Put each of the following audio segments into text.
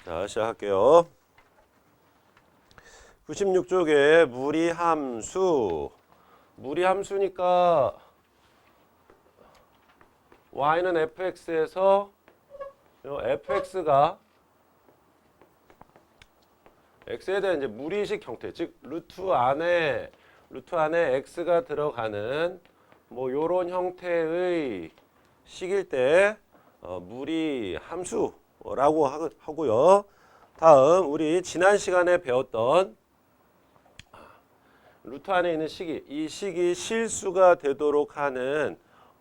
자, 시작할게요. 96쪽에 무리함수. 무리함수니까 y는 fx에서 fx가 x에 대한 이제 무리식 형태, 즉 루트 안에 x가 들어가는 뭐 요런 형태의 식일 때 무리함수라고 하고요. 다음 우리 지난 시간에 배웠던 루트 안에 있는 식이, 이 식이 실수가 되도록 하는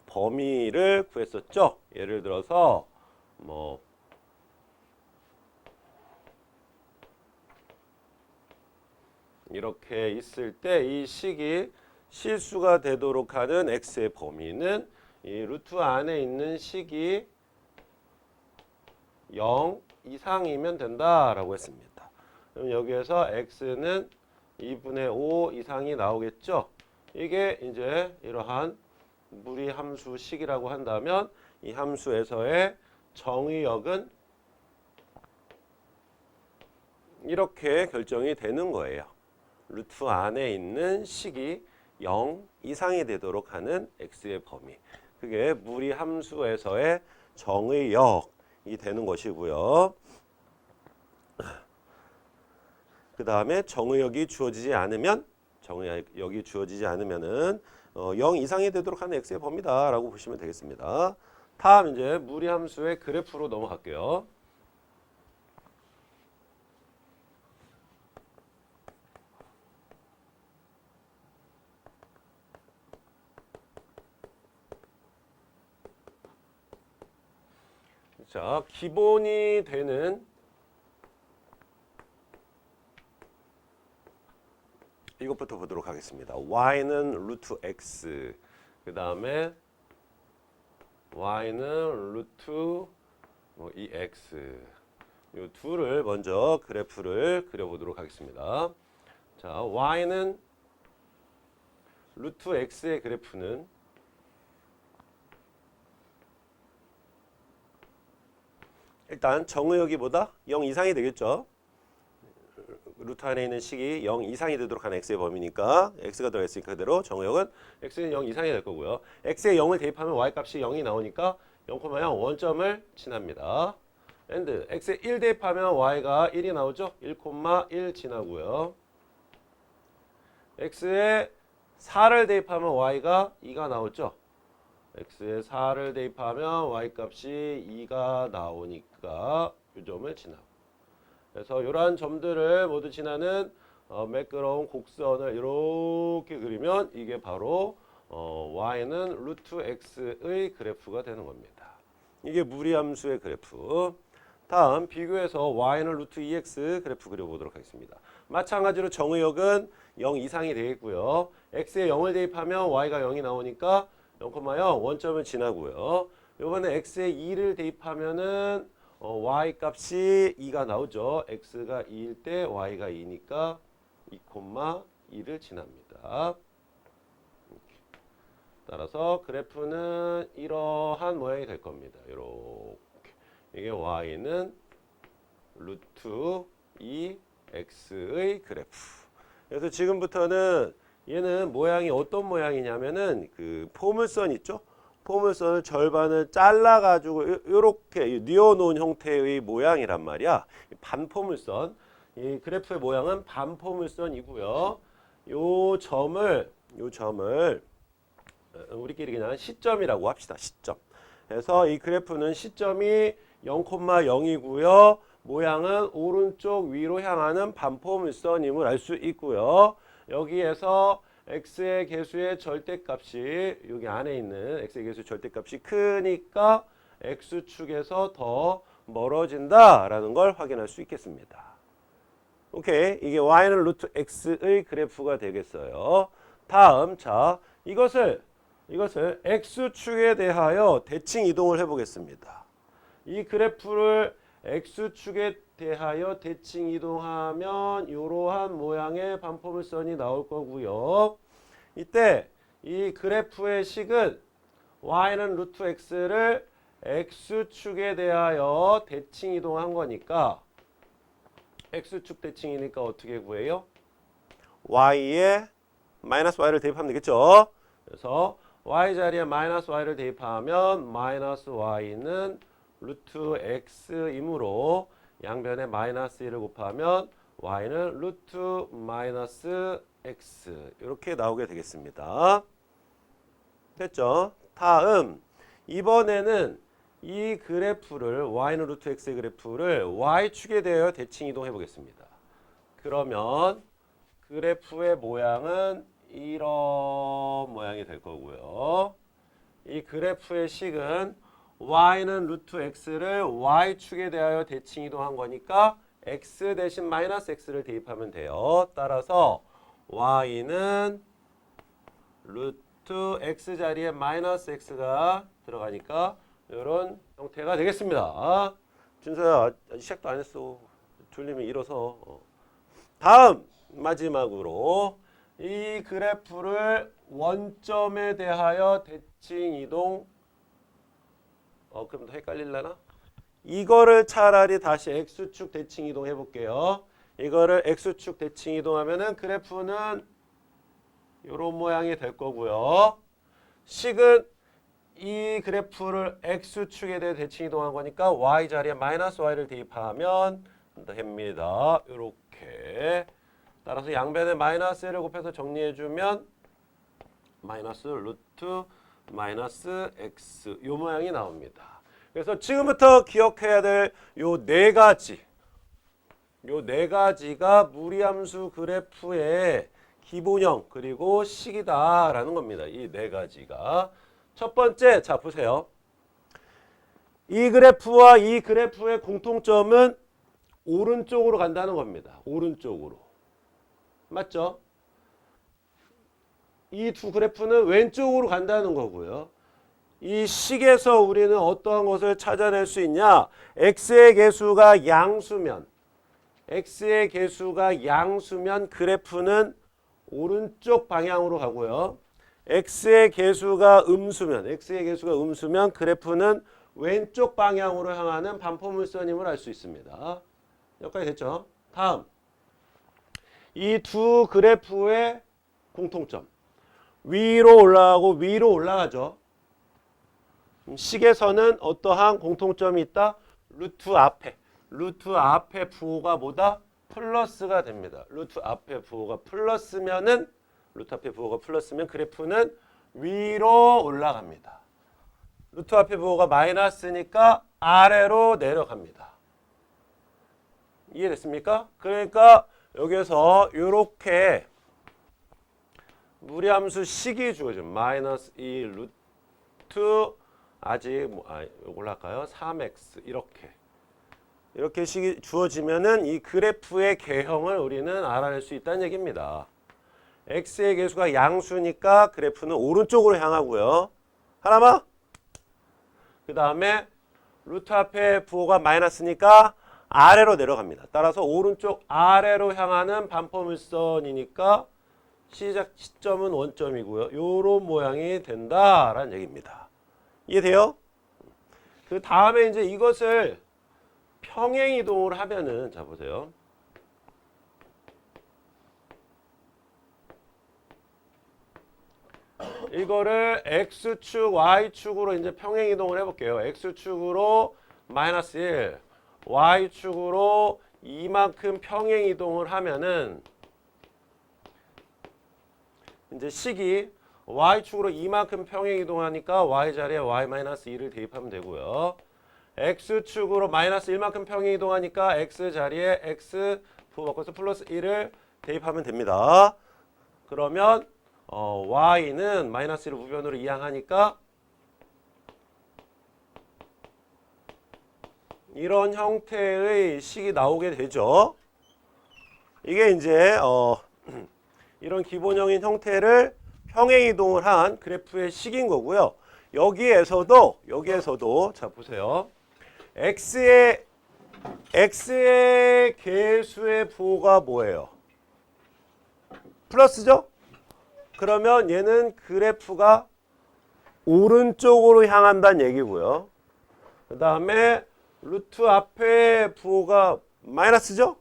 범위를 구했었죠. 예를 들어서 뭐 이렇게 있을 때 이 식이 실수가 되도록 하는 x의 범위는 이 루트 안에 있는 식이 0 이상이면 된다라고 했습니다. 그럼 여기에서 x는 2분의 5 이상이 나오겠죠. 이게 이제 이러한 무리함수식이라고 한다면 이 함수에서의 정의역은 이렇게 결정이 되는 거예요. 루트 안에 있는 식이 0 이상이 되도록 하는 x의 범위. 그게 무리함수에서의 정의역이 되는 것이고요. 그 다음에 정의역이 주어지지 않으면, 정의역이 주어지지 않으면은 0 이상이 되도록 하는 x의 범위다라고 보시면 되겠습니다. 다음 이제 무리함수의 그래프로 넘어갈게요. 자, 기본이 되는 이것부터 보도록 하겠습니다. y는 루트 x, 그 다음에 y는 루트 2x. 이 둘을 먼저 그래프를 그려보도록 하겠습니다. 자, y는 루트 x의 그래프는 일단 정의역이 보다 0 이상이 되겠죠. 루트 안에 있는 식이 0 이상이 되도록 하는 x의 범위니까 x가 들어있으니까 그대로 정의역은 x는 0 이상이 될 거고요. x에 0을 대입하면 y 값이 0이 나오니까 0,0 원점을 지납니다. and x에 1 대입하면 y가 1이 나오죠. 1,1 지나고요. x에 4를 대입하면 y가 2가 나오죠. x에 4를 대입하면 y 값이 2가 나오니까 이 점을 지나고. 그래서 이러한 점들을 모두 지나는 매끄러운 곡선을 이렇게 그리면 이게 바로 y는 루트 x의 그래프가 되는 겁니다. 이게 무리함수의 그래프. 다음 비교해서 y는 루트 2x 그래프 그려보도록 하겠습니다. 마찬가지로 정의역은 0 이상이 되겠고요. x에 0을 대입하면 y가 0이 나오니까 0,0 원점을 지나고요. 이번에 x에 2를 대입하면은 y 값이 2가 나오죠. x가 2일 때 y가 2니까 2,2를 지납니다. 따라서 그래프는 이러한 모양이 될 겁니다. 이렇게. 이게 y는 루트 2x의 그래프. 그래서 지금부터는 얘는 모양이 어떤 모양이냐면은 그 포물선 있죠? 포물선을 절반을 잘라가지고 이렇게 뉘어놓은 형태의 모양이란 말이야. 반포물선. 이 그래프의 모양은 반포물선이고요. 요 점을 우리끼리 그냥 시점이라고 합시다. 시점. 그래서 이 그래프는 시점이 0,0이고요. 모양은 오른쪽 위로 향하는 반포물선임을 알 수 있고요. 여기에서 x의 계수의 절대값이 여기 안에 있는 x의 계수의 절대값이 크니까 x축에서 더 멀어진다라는 걸 확인할 수 있겠습니다. 오케이, 이게 y는 루트 x의 그래프가 되겠어요. 다음, 자 이것을 x축에 대하여 대칭 이동을 해보겠습니다. 이 그래프를 x축에 대하여 대칭 이동하면 이러한 모양의 반포물선이 나올 거고요. 이때 이 그래프의 식은 y는 루트 x를 x축에 대하여 대칭 이동한 거니까 x축 대칭이니까 어떻게 구해요? y에 마이너스 y를 대입하면 되겠죠. 그래서 y 자리에 마이너스 y를 대입하면 마이너스 y는 루트 x이므로 양변에 마이너스 1을 곱하면 y는 루트 마이너스 x 이렇게 나오게 되겠습니다. 됐죠? 다음 이번에는 이 그래프를 y는 루트 x의 그래프를 y축에 대하여 대칭 이동해 보겠습니다. 그러면 그래프의 모양은 이런 모양이 될 거고요. 이 그래프의 식은 y는 루트 x를 y축에 대하여 대칭 이동한 거니까 x 대신 마이너스 x를 대입하면 돼요. 따라서 y는 루트 x 자리에 마이너스 x가 들어가니까 이런 형태가 되겠습니다. 준서야 아직 시작도 안 했어. 졸리면 일어서. 다음 마지막으로 이 그래프를 원점에 대하여 대칭 이동 그럼 더 헷갈릴라나? 이거를 차라리 다시 x축 대칭 이동 해볼게요. 이거를 x축 대칭 이동하면은 그래프는 이런 모양이 될 거고요. 식은 이 그래프를 x축에 대해 대칭 이동한 거니까 y 자리에 마이너스 y를 대입하면 됩니다. 이렇게 따라서 양변에 마이너스 1을 곱해서 정리해주면 마이너스 루트 마이너스 x 이 모양이 나옵니다. 그래서 지금부터 기억해야 될 요 네 가지가 무리함수 그래프의 기본형 그리고 식이다라는 겁니다. 이 네 가지가. 첫 번째, 자 보세요. 이 그래프와 이 그래프의 공통점은 오른쪽으로 간다는 겁니다. 오른쪽으로. 맞죠? 이 두 그래프는 왼쪽으로 간다는 거고요. 이 식에서 우리는 어떠한 것을 찾아낼 수 있냐? x의 개수가 양수면 그래프는 오른쪽 방향으로 가고요. x의 개수가 음수면 그래프는 왼쪽 방향으로 향하는 반포물선임을 알 수 있습니다. 여기까지 됐죠? 다음 이 두 그래프의 공통점 위로 올라가고 위로 올라가죠. 식에서는 어떠한 공통점이 있다? 루트 앞에 부호가 뭐다? 플러스가 됩니다. 루트 앞에 부호가 플러스면 그래프는 위로 올라갑니다. 루트 앞에 부호가 마이너스니까 아래로 내려갑니다. 이해됐습니까? 그러니까 여기서 이렇게 무리함수 식이 주어진 마이너스 2 루트 아직 이걸로 할까요? 3x 이렇게 식이 주어지면은 이 그래프의 개형을 우리는 알아낼 수 있다는 얘기입니다. x의 개수가 양수니까 그래프는 오른쪽으로 향하고요. 하나만? 그 다음에 루트 앞에 부호가 마이너스니까 아래로 내려갑니다. 따라서 오른쪽 아래로 향하는 반포물선이니까 시작 시점은 원점이고요. 요런 모양이 된다라는 얘기입니다. 이해돼요? 그 다음에 이제 이것을 평행 이동을 하면은 자 보세요. 이거를 x축, y축으로 이제 평행 이동을 해볼게요. x축으로 마이너스 1, y축으로 이만큼 평행 이동을 하면은 이제 식이 y축으로 이만큼 평행 이동하니까 y 자리에 y-2를 대입하면 되고요. x축으로 마이너스 1만큼 평행 이동하니까 x 자리에 x 부호 바꿔서 플러스 1을 대입하면 됩니다. 그러면 y는 마이너스 1을 우변으로 이항하니까 이런 형태의 식이 나오게 되죠. 이게 이제 이런 기본형인 형태를 평행 이동을 한 그래프의 식인 거고요. 여기에서도 자 보세요. x의 개수의 부호가 뭐예요? 플러스죠? 그러면 얘는 그래프가 오른쪽으로 향한다는 얘기고요. 그 다음에 루트 앞에 부호가 마이너스죠?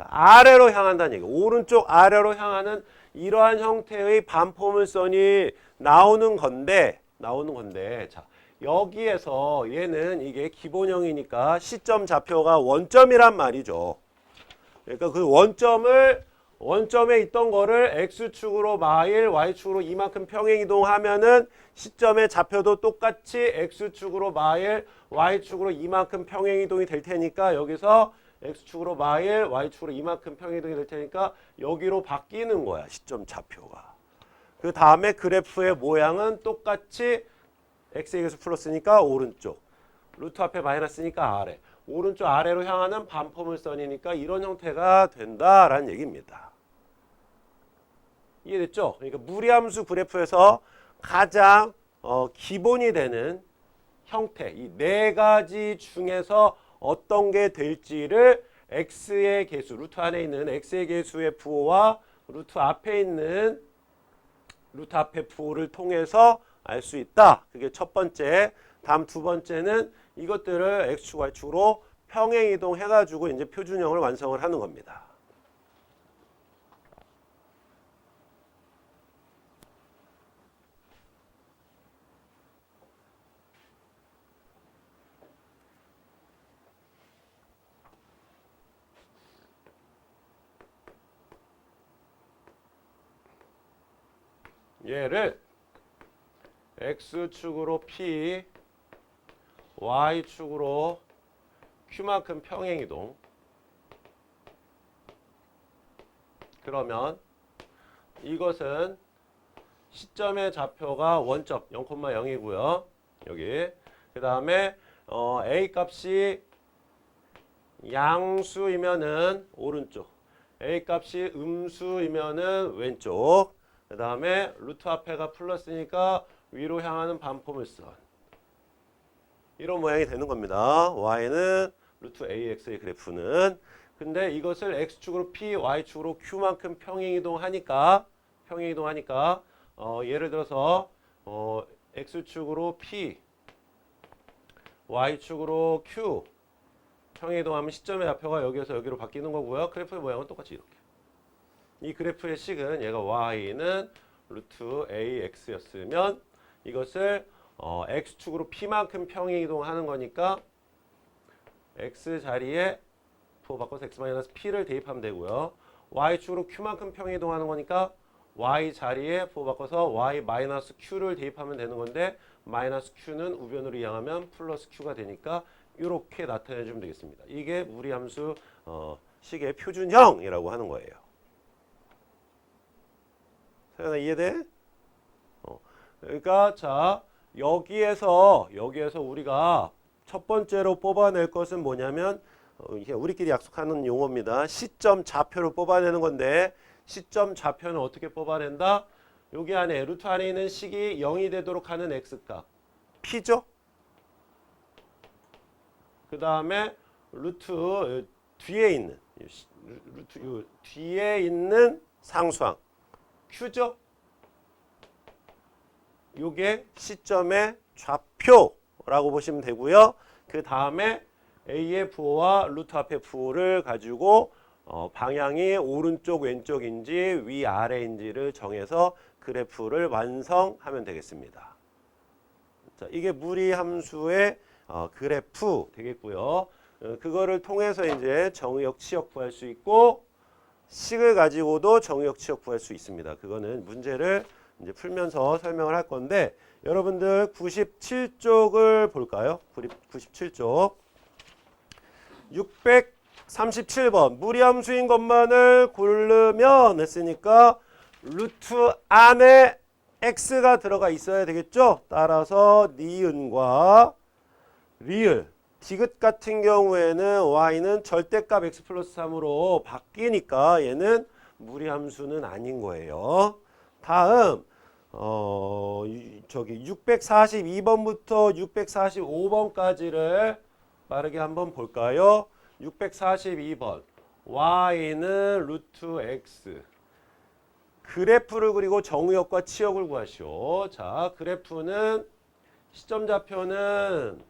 아래로 향한다는 얘기. 오른쪽 아래로 향하는 이러한 형태의 반포물선이 나오는 건데 자, 여기에서 얘는 이게 기본형이니까 시점 좌표가 원점이란 말이죠. 그러니까 그 원점에 있던 거를 x축으로 마일, y축으로 이만큼 평행이동하면은 시점의 좌표도 똑같이 x축으로 마일, y축으로 이만큼 평행이동이 될 테니까 여기서 x축으로 마일, y축으로 이만큼 평행이동이 될 테니까 여기로 바뀌는 거야, 시점 좌표가. 그 다음에 그래프의 모양은 똑같이 x의 계수 플러스니까 오른쪽, 루트 앞에 마이너스니까 아래, 오른쪽 아래로 향하는 반포물선이니까 이런 형태가 된다라는 얘기입니다. 이해됐죠? 그러니까 무리함수 그래프에서 가장 기본이 되는 형태, 이 네 가지 중에서 어떤 게 될지를 x의 계수, 루트 안에 있는 x의 계수의 부호와 루트 앞에 있는 루트 앞의 부호를 통해서 알 수 있다. 그게 첫 번째. 다음 두 번째는 이것들을 x축, y축으로 평행 이동해가지고 이제 표준형을 완성을 하는 겁니다. 얘를 x축으로 p, y축으로 q만큼 평행이동. 그러면 이것은 시점의 좌표가 원점 0,0이고요. 여기. 그 다음에 a 값이 양수이면은 오른쪽, a 값이 음수이면은 왼쪽. 그 다음에 루트 앞에가 플러스니까 위로 향하는 반포물선. 이런 모양이 되는 겁니다. y는 루트 ax의 그래프는. 근데 이것을 x축으로 p, y축으로 q만큼 평행이동하니까 예를 들어서 x축으로 p, y축으로 q 평행이동하면 시점의 좌표가 여기에서 여기로 바뀌는 거고요. 그래프의 모양은 똑같이 이렇게. 이 그래프의 식은 얘가 y는 루트 ax였으면 이것을 x축으로 p만큼 평행이동하는 거니까 x 자리에 부호 바꿔서 x-p를 대입하면 되고요. y축으로 q만큼 평행이동하는 거니까 y 자리에 부호 바꿔서 y-q를 대입하면 되는 건데 마이너스 q는 우변으로 이항하면 플러스 q가 되니까 이렇게 나타내주면 되겠습니다. 이게 무리함수 식의 표준형이라고 하는 거예요. 세연아 이해돼? 그러니까 자 여기에서 우리가 첫 번째로 뽑아낼 것은 뭐냐면 이게 우리끼리 약속하는 용어입니다. 시점 좌표를 뽑아내는 건데 시점 좌표는 어떻게 뽑아낸다? 여기 안에 루트 안에 있는 식이 0이 되도록 하는 x값 p죠? 그 다음에 루트 뒤에 있는 루트 뒤에 있는 상수항 q죠? 요게 시점의 좌표라고 보시면 되고요. 그 다음에 a의 부호와 루트 앞의 부호를 가지고 방향이 오른쪽 왼쪽인지 위아래인지를 정해서 그래프를 완성하면 되겠습니다. 자, 이게 무리함수의 그래프 되겠고요. 그거를 통해서 이제 정의역 치역 구할 수 있고 식을 가지고도 정의역 치역 구할 수 있습니다. 그거는 문제를 이제 풀면서 설명을 할 건데 여러분들 97쪽을 볼까요? 97쪽 637번 무리함수인 것만을 고르면 했으니까 루트 안에 x가 들어가 있어야 되겠죠? 따라서 니은과 리을 디귿 같은 경우에는 y는 절대값 x 플러스 3으로 바뀌니까 얘는 무리함수는 아닌 거예요. 다음 저기 642번부터 645번까지를 빠르게 한번 볼까요? 642번 y는 루트 x 그래프를 그리고 정의역과 치역을 구하시오. 자, 그래프는 시점 좌표는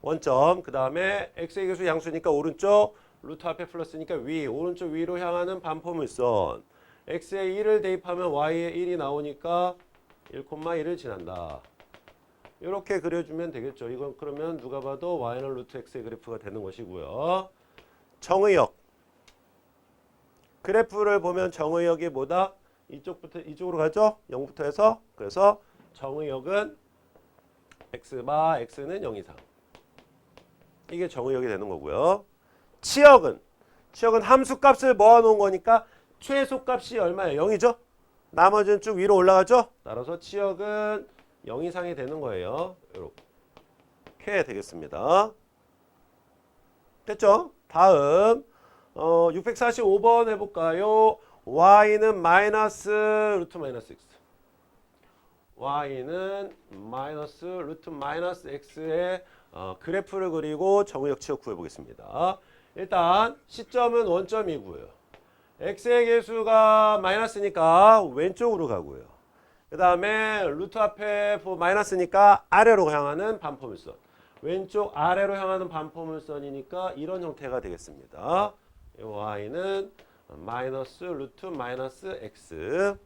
원점, 그 다음에 x의 계수 양수니까 오른쪽, 루트 앞에 플러스니까 위, 오른쪽 위로 향하는 반포물선. x에 1을 대입하면 y에 1이 나오니까 1,1을 지난다. 이렇게 그려주면 되겠죠. 이건 그러면 누가 봐도 y는 루트 x의 그래프가 되는 것이고요. 정의역. 그래프를 보면 정의역이 뭐다? 이쪽부터 이쪽으로 가죠? 0부터 해서. 그래서 정의역은 x바 x는 0 이상. 이게 정의역이 되는 거고요. 치역은 함수값을 모아놓은 거니까 최소값이 얼마예요? 0이죠? 나머지는 쭉 위로 올라가죠? 따라서 치역은 0 이상이 되는 거예요. 이렇게 되겠습니다. 됐죠? 다음 645번 해볼까요? y는 마이너스 루트 마이너스 x. y는 마이너스 루트 마이너스 x의 그래프를 그리고 정의역 치역 구해보겠습니다. 일단 시점은 원점이고요. x의 개수가 마이너스니까 왼쪽으로 가고요. 그 다음에 루트 앞에 마이너스니까 아래로 향하는 반포물선. 왼쪽 아래로 향하는 반포물선이니까 이런 형태가 되겠습니다. y는 마이너스 루트 마이너스 x.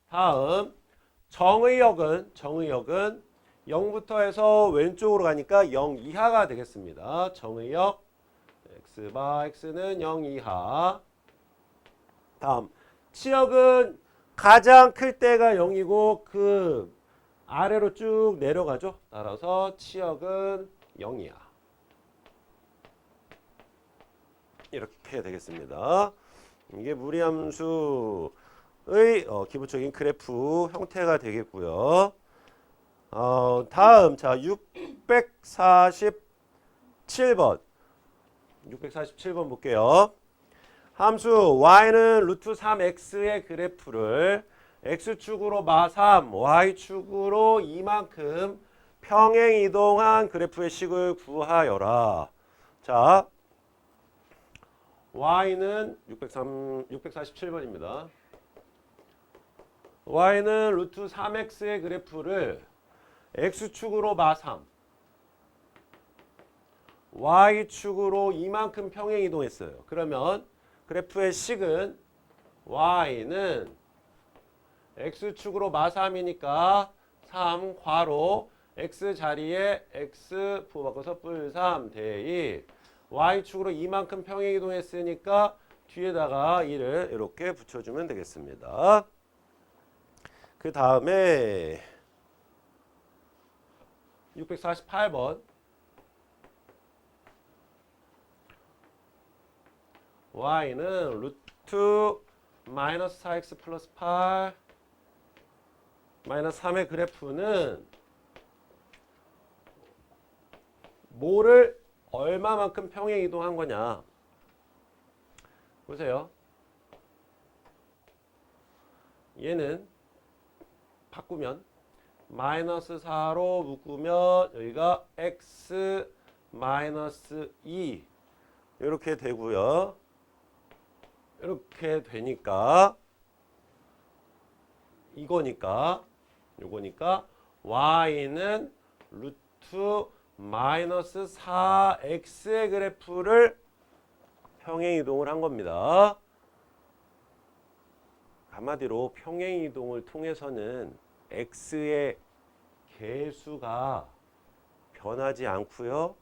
다음 정의역은 0부터 해서 왼쪽으로 가니까 0 이하가 되겠습니다. 정의역 x바 x는 0 이하. 다음 치역은 가장 클 때가 0이고 그 아래로 쭉 내려가죠. 따라서 치역은 0이야. 이렇게 되겠습니다. 이게 무리함수의 기본적인 그래프 형태가 되겠고요. 다음 자 647번 볼게요. 함수 y는 루트 3x의 그래프를 x축으로 마3, y축으로 이만큼 평행 이동한 그래프의 식을 구하여라. 자, y는 647번입니다. y는 루트 3x의 그래프를 x축으로 마3, y축으로 이만큼 평행 이동했어요. 그러면 그래프의 식은 y는 x축으로 마3이니까 3 괄호 x 자리에 x 부호 바꿔서 뿔3 대입 y축으로 이만큼 평행 이동했으니까 뒤에다가 2를 이렇게 붙여주면 되겠습니다. 그 다음에 648번 y는 루트 마이너스 4x 플러스 8 마이너스 3의 그래프는 뭐를 얼마만큼 평행 이동한 거냐. 보세요. 얘는 바꾸면 마이너스 4로 묶으면 여기가 x 마이너스 2 이렇게 되고요. 이렇게 되니까 요거니까 y는 루트 마이너스 4x의 그래프를 평행 이동을 한 겁니다. 한마디로 평행 이동을 통해서는 x의 개수가 변하지 않고요.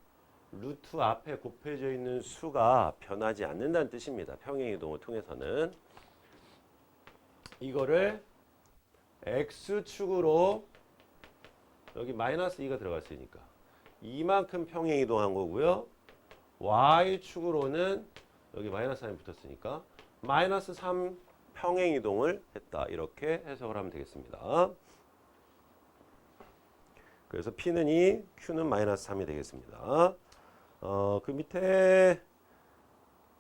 루트 앞에 곱해져 있는 수가 변하지 않는다는 뜻입니다. 평행 이동을 통해서는. 이거를 x축으로 여기 마이너스 2가 들어갔으니까 이만큼 평행 이동한 거고요. y축으로는 여기 마이너스 3이 붙었으니까 마이너스 3 평행 이동을 했다. 이렇게 해석을 하면 되겠습니다. 그래서 P는 2, Q는 마이너스 3이 되겠습니다. 그 밑에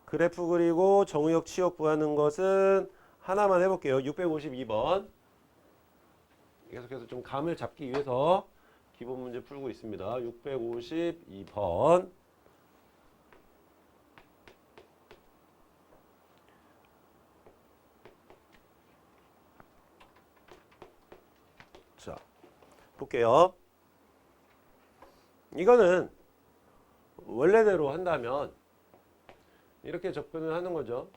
그래프 그리고 정의역 치역 구하는 것은 하나만 해볼게요. 652번. 계속해서 좀 감을 잡기 위해서 기본 문제 풀고 있습니다. 652번. 자, 볼게요. 이거는 원래대로 한다면 이렇게 접근을 하는 거죠.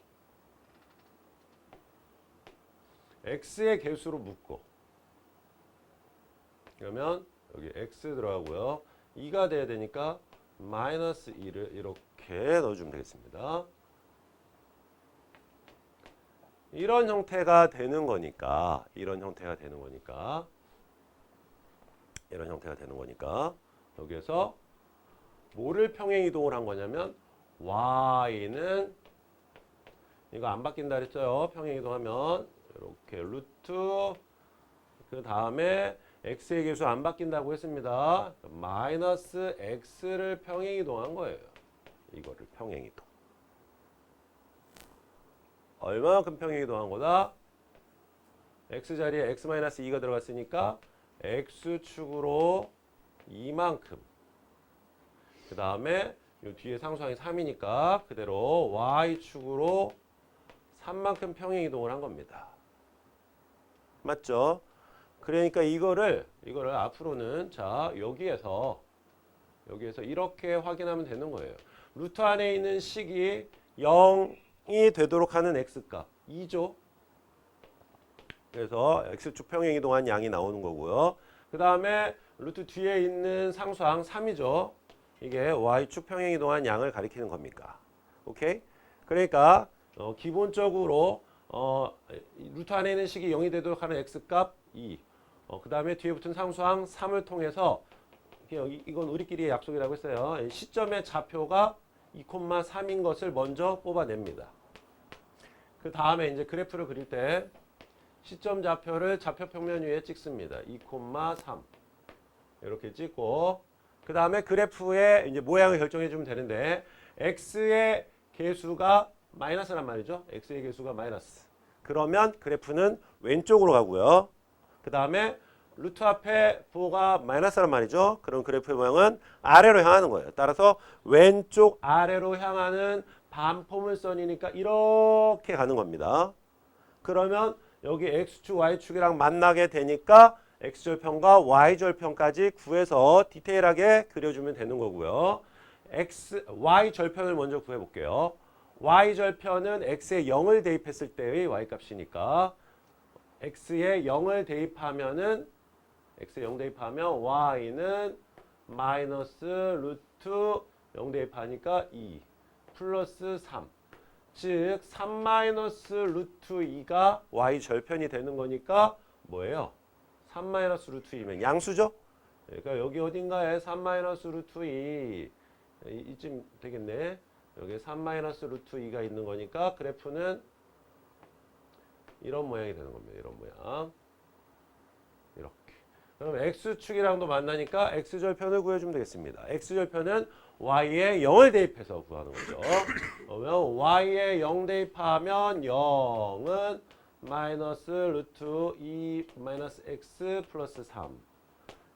x의 개수로 묶고 그러면 여기 x 들어가고요. 2가 돼야 되니까 마이너스 2를 이렇게 넣어주면 되겠습니다. 이런 형태가 되는 거니까 여기에서 뭐를 평행 이동을 한 거냐면 y는 이거 안 바뀐다 그랬어요. 평행 이동하면 이렇게 루트 그 다음에 x의 개수 안 바뀐다고 했습니다. 마이너스 x를 평행 이동한 거예요. 이거를 평행 이동. 얼마만큼 평행 이동한 거다? x 자리에 x-2가 들어갔으니까 x축으로 이만큼. 그 다음에 이 뒤에 상수항이 3이니까 그대로 y축으로 3만큼 평행 이동을 한 겁니다. 맞죠? 그러니까 이거를 앞으로는 자 여기에서 이렇게 확인하면 되는 거예요. 루트 안에 있는 식이 0이 되도록 하는 x값 2죠. 그래서 x축 평행 이동한 양이 나오는 거고요. 그 다음에 루트 뒤에 있는 상수항 3이죠. 이게 y축 평행 이동한 양을 가리키는 겁니까? 오케이? 그러니까 기본적으로 루트 안에 있는 식이 0이 되도록 하는 x값 2. 그 다음에 뒤에 붙은 상수항 3을 통해서 이건 우리끼리의 약속이라고 했어요. 시점의 좌표가 2,3인 것을 먼저 뽑아냅니다. 그 다음에 이제 그래프를 그릴 때 시점 좌표를 좌표 평면 위에 찍습니다. 2,3 이렇게 찍고 그 다음에 그래프의 이제 모양을 결정해 주면 되는데 x의 개수가 마이너스란 말이죠. x의 개수가 마이너스. 그러면 그래프는 왼쪽으로 가고요. 그 다음에 루트 앞에 부호가 마이너스란 말이죠. 그럼 그래프의 모양은 아래로 향하는 거예요. 따라서 왼쪽 아래로 향하는 반포물선이니까 이렇게 가는 겁니다. 그러면 여기 x축, y축이랑 만나게 되니까 x절편과 y절편까지 구해서 디테일하게 그려주면 되는 거고요. y절편을 먼저 구해볼게요. y절편은 x에 0을 대입했을 때의 y값이니까 x에 0을 대입하면은 x에 0 대입하면 y는 마이너스 루트 0 대입하니까 2 플러스 3 즉 3 마이너스 루트 2가 y절편이 되는 거니까 뭐예요? 3 마이너스 루트 2면 양수죠? 그러니까 여기 어딘가에 3 마이너스 루트 2 이쯤 되겠네. 여기 3 마이너스 루트 2가 있는 거니까 그래프는 이런 모양이 되는 겁니다. 이런 모양. 이렇게. 그럼 x축이랑도 만나니까 x절편을 구해주면 되겠습니다. x절편은 y에 0을 대입해서 구하는 거죠. 그러면 y에 0 대입하면 0은 마이너스 루트 2 마이너스 x 플러스 3.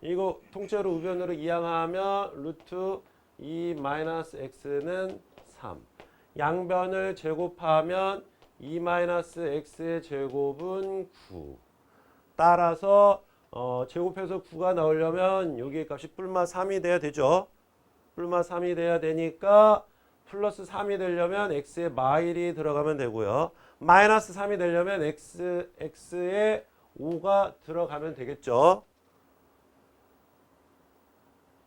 이거 통째로 우변으로 이항하면 루트 2 마이너스 x는 3. 양변을 제곱하면 2 마이너스 x의 제곱은 9. 따라서 제곱해서 9가 나오려면 여기의 값이 뿔마 3이 돼야 되죠. 뿔마 3이 돼야 되니까 플러스 3이 되려면 x에 마일이 들어가면 되고요. 마이너스 3이 되려면 x에 5가 들어가면 되겠죠.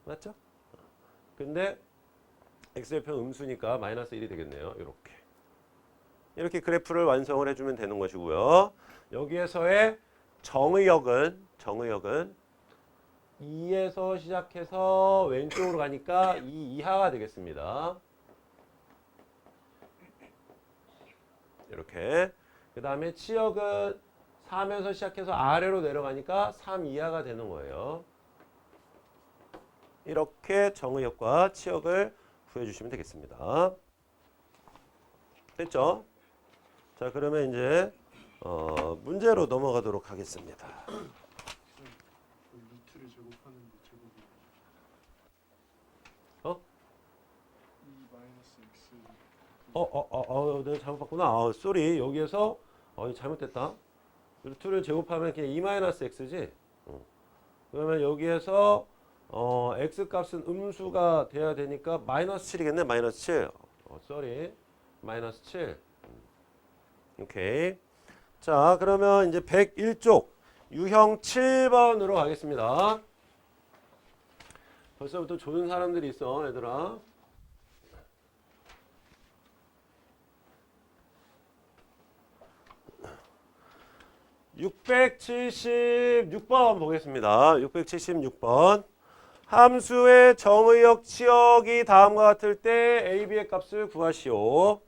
맞죠? 근데 x절편 음수니까 마이너스 1이 되겠네요. 이렇게 그래프를 완성을 해주면 되는 것이고요. 여기에서의 정의역은 2에서 시작해서 왼쪽으로 가니까 2 이하가 되겠습니다. 이렇게. 그 다음에 치역은 3에서 시작해서 아래로 내려가니까 3 이하가 되는 거예요. 이렇게 정의역과 치역을 구해주시면 되겠습니다. 됐죠? 자, 그러면 이제 문제로 넘어가도록 하겠습니다. 루트를 제곱하는 제곱이 2 마이너스 x 내가 잘못 봤구나. 쏘리. 여기에서 잘못됐다. 루트를 제곱하면 그냥 2-x지. 그러면 여기에서 x 값은 음수가 돼야 되니까 마이너스 7이겠네. 마이너스 7. 쏘리. 마이너스 7. 오케이. 자, 그러면 이제 101쪽 유형 7번으로 가겠습니다. 벌써부터 조는 사람들이 있어, 얘들아. (676번) 보겠습니다. 676번. 함수의 정의역 치역이 다음과 같을 때 a, b의 값을 구하시오.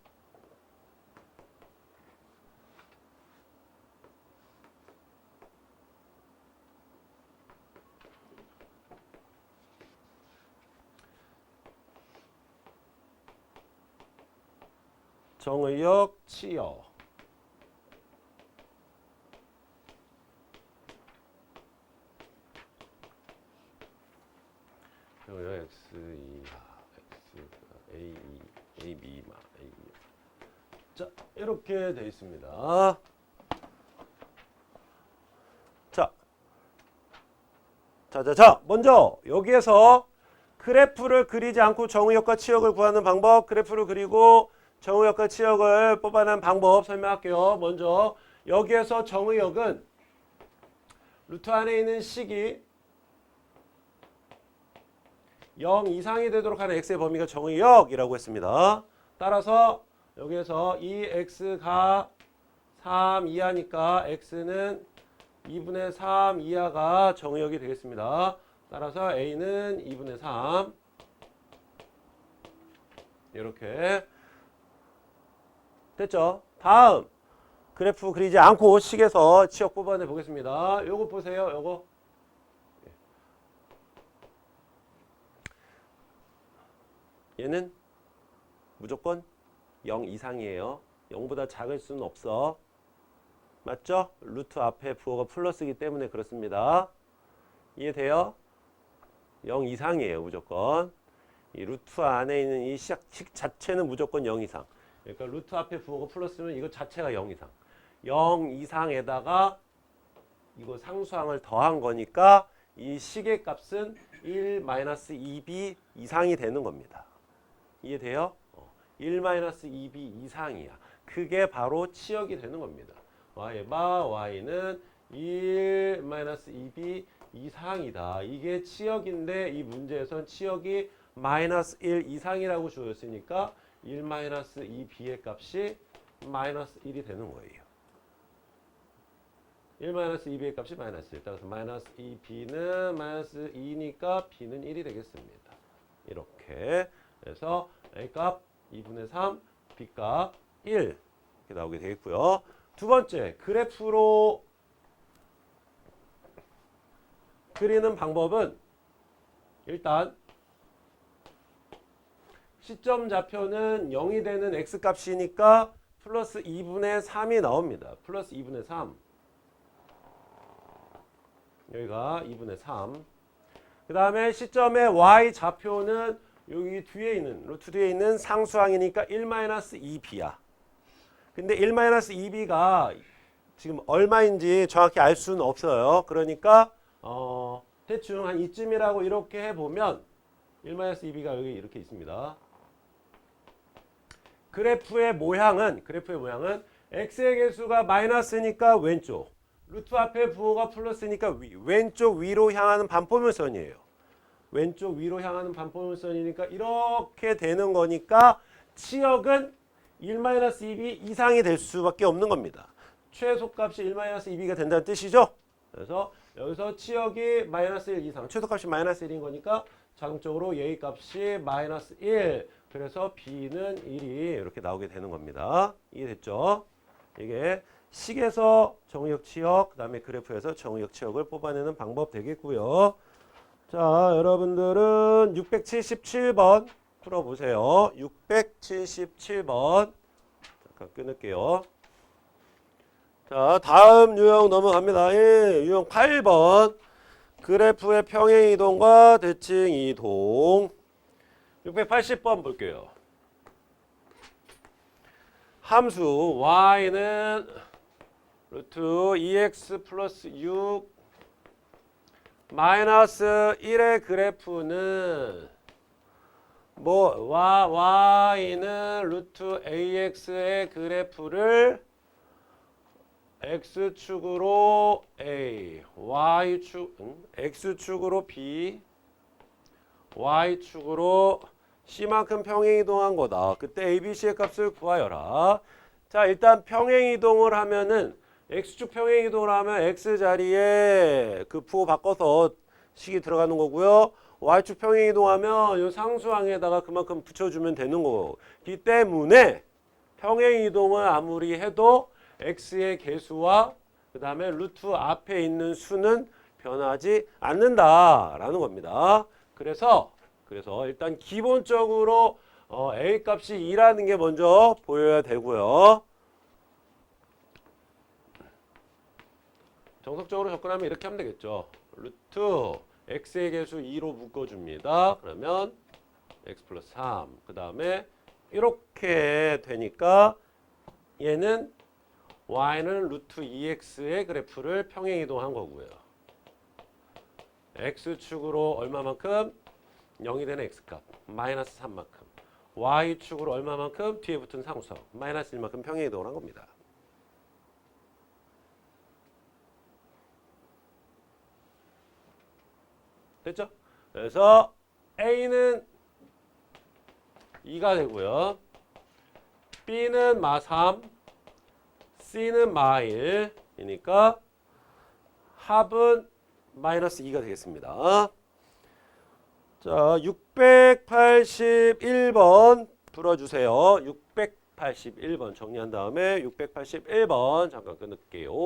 정의역 치역. 정의역 x2, a, a, b, a. 자, 이렇게 돼 있습니다. 자, 먼저 여기에서 그래프를 그리지 않고 정의역과 치역을 구하는 방법, 그래프를 그리고 정의역과 치역을 뽑아내는 방법 설명할게요. 먼저 여기에서 정의역은 루트 안에 있는 식이 0 이상이 되도록 하는 x의 범위가 정의역이라고 했습니다. 따라서 여기에서 이 x가 3 이하니까 x는 2분의 3 이하가 정의역이 되겠습니다. 따라서 a는 2분의 3 이렇게 됐죠? 다음 그래프 그리지 않고 식에서 치역 뽑아내 보겠습니다. 요거 보세요. 요거 얘는 무조건 0 이상이에요. 0보다 작을 수는 없어. 맞죠? 루트 앞에 부호가 플러스이기 때문에 그렇습니다. 이해돼요? 0 이상이에요. 무조건. 이 루트 안에 있는 이 식 자체는 무조건 0 이상. 그러니까 루트 앞에 부호가 플러스면 이거 자체가 0 이상. 0 이상에다가 이거 상수항을 더한 거니까 이 식의 값은 1-2b 이상이 되는 겁니다. 이해돼요? 1-2b 이상이야. 그게 바로 치역이 되는 겁니다. y는 1-2b 이상이다. 이게 치역인데 이 문제에선 치역이 -1 이상이라고 주어졌으니까 1-2b의 값이 -1이 되는 거예요. 1-2b의 값이 -1. 따라서 -2b는 -2니까 b는 1이 되겠습니다. 이렇게 그래서 a 값 2분의 3, b 값 1 이렇게 나오게 되겠고요. 두 번째, 그래프로 그리는 방법은 일단 시점 좌표는 0이 되는 x값이니까 플러스 2분의 3이 나옵니다. 플러스 2분의 3. 여기가 2분의 3. 그 다음에 시점의 y 좌표는 여기 뒤에 있는 루트 뒤에 있는 상수항이니까 1-2b야. 근데 1-2b가 지금 얼마인지 정확히 알 수는 없어요. 그러니까 대충 한 이쯤이라고 이렇게 해보면 1-2b가 여기 이렇게 있습니다. 그래프의 모양은 x의 개수가 마이너스니까 왼쪽, 루트 앞에 부호가 플러스니까 왼쪽 위로 향하는 반포물선이에요. 왼쪽 위로 향하는 반포물선이니까 이렇게 되는 거니까 치역은 1-2b 이상이 될 수밖에 없는 겁니다. 최소값이 1-2b가 된다는 뜻이죠. 그래서 여기서 치역이 -1 이상, 최소값이 -1인 거니까 자동적으로 얘의 값이 -1. 그래서 b는 1이 이렇게 나오게 되는 겁니다. 이해됐죠? 이게 식에서 정의역 치역, 그 다음에 그래프에서 정의역 치역을 뽑아내는 방법 되겠고요. 자, 여러분들은 677번 풀어보세요. 677번. 잠깐 끊을게요. 자, 다음 유형 넘어갑니다. 예, 유형 8번. 그래프의 평행 이동과 대칭 이동. 680번 볼게요. 함수 y는 루트 2x 플러스 6 마이너스 1의 그래프는 y는 루트 ax의 그래프를 x축으로 a, x축으로 b, y축으로 c만큼 평행이동한 거다. 그때 ABC의 값을 구하여라. 자, 일단 평행이동을 하면은 x축 평행이동을 하면 x 자리에 그 부호 바꿔서 식이 들어가는 거고요. y축 평행이동하면 이 상수항에다가 그만큼 붙여주면 되는 거기 때문에 평행이동을 아무리 해도 x의 개수와 그 다음에 루트 앞에 있는 수는 변하지 않는다라는 겁니다. 그래서 일단 기본적으로 a 값이 2라는 게 먼저 보여야 되고요. 정석적으로 접근하면 이렇게 하면 되겠죠. 루트 x의 개수 2로 묶어줍니다. 그러면 x 플러스 3. 그 다음에 이렇게 되니까 얘는 y는 루트 2x의 그래프를 평행이동한 거고요. x축으로 얼마만큼? 0이 되는 x값 마이너스 3만큼, y축으로 얼마만큼? 뒤에 붙은 상수항 마이너스 1만큼 평행이동을 한 겁니다. 됐죠? 그래서 A는 2가 되고요. B는 마3, C는 마1이니까 합은 마이너스 2가 되겠습니다. 자, 681번 풀어주세요. 681번 정리한 다음에 681번 잠깐 끊을게요.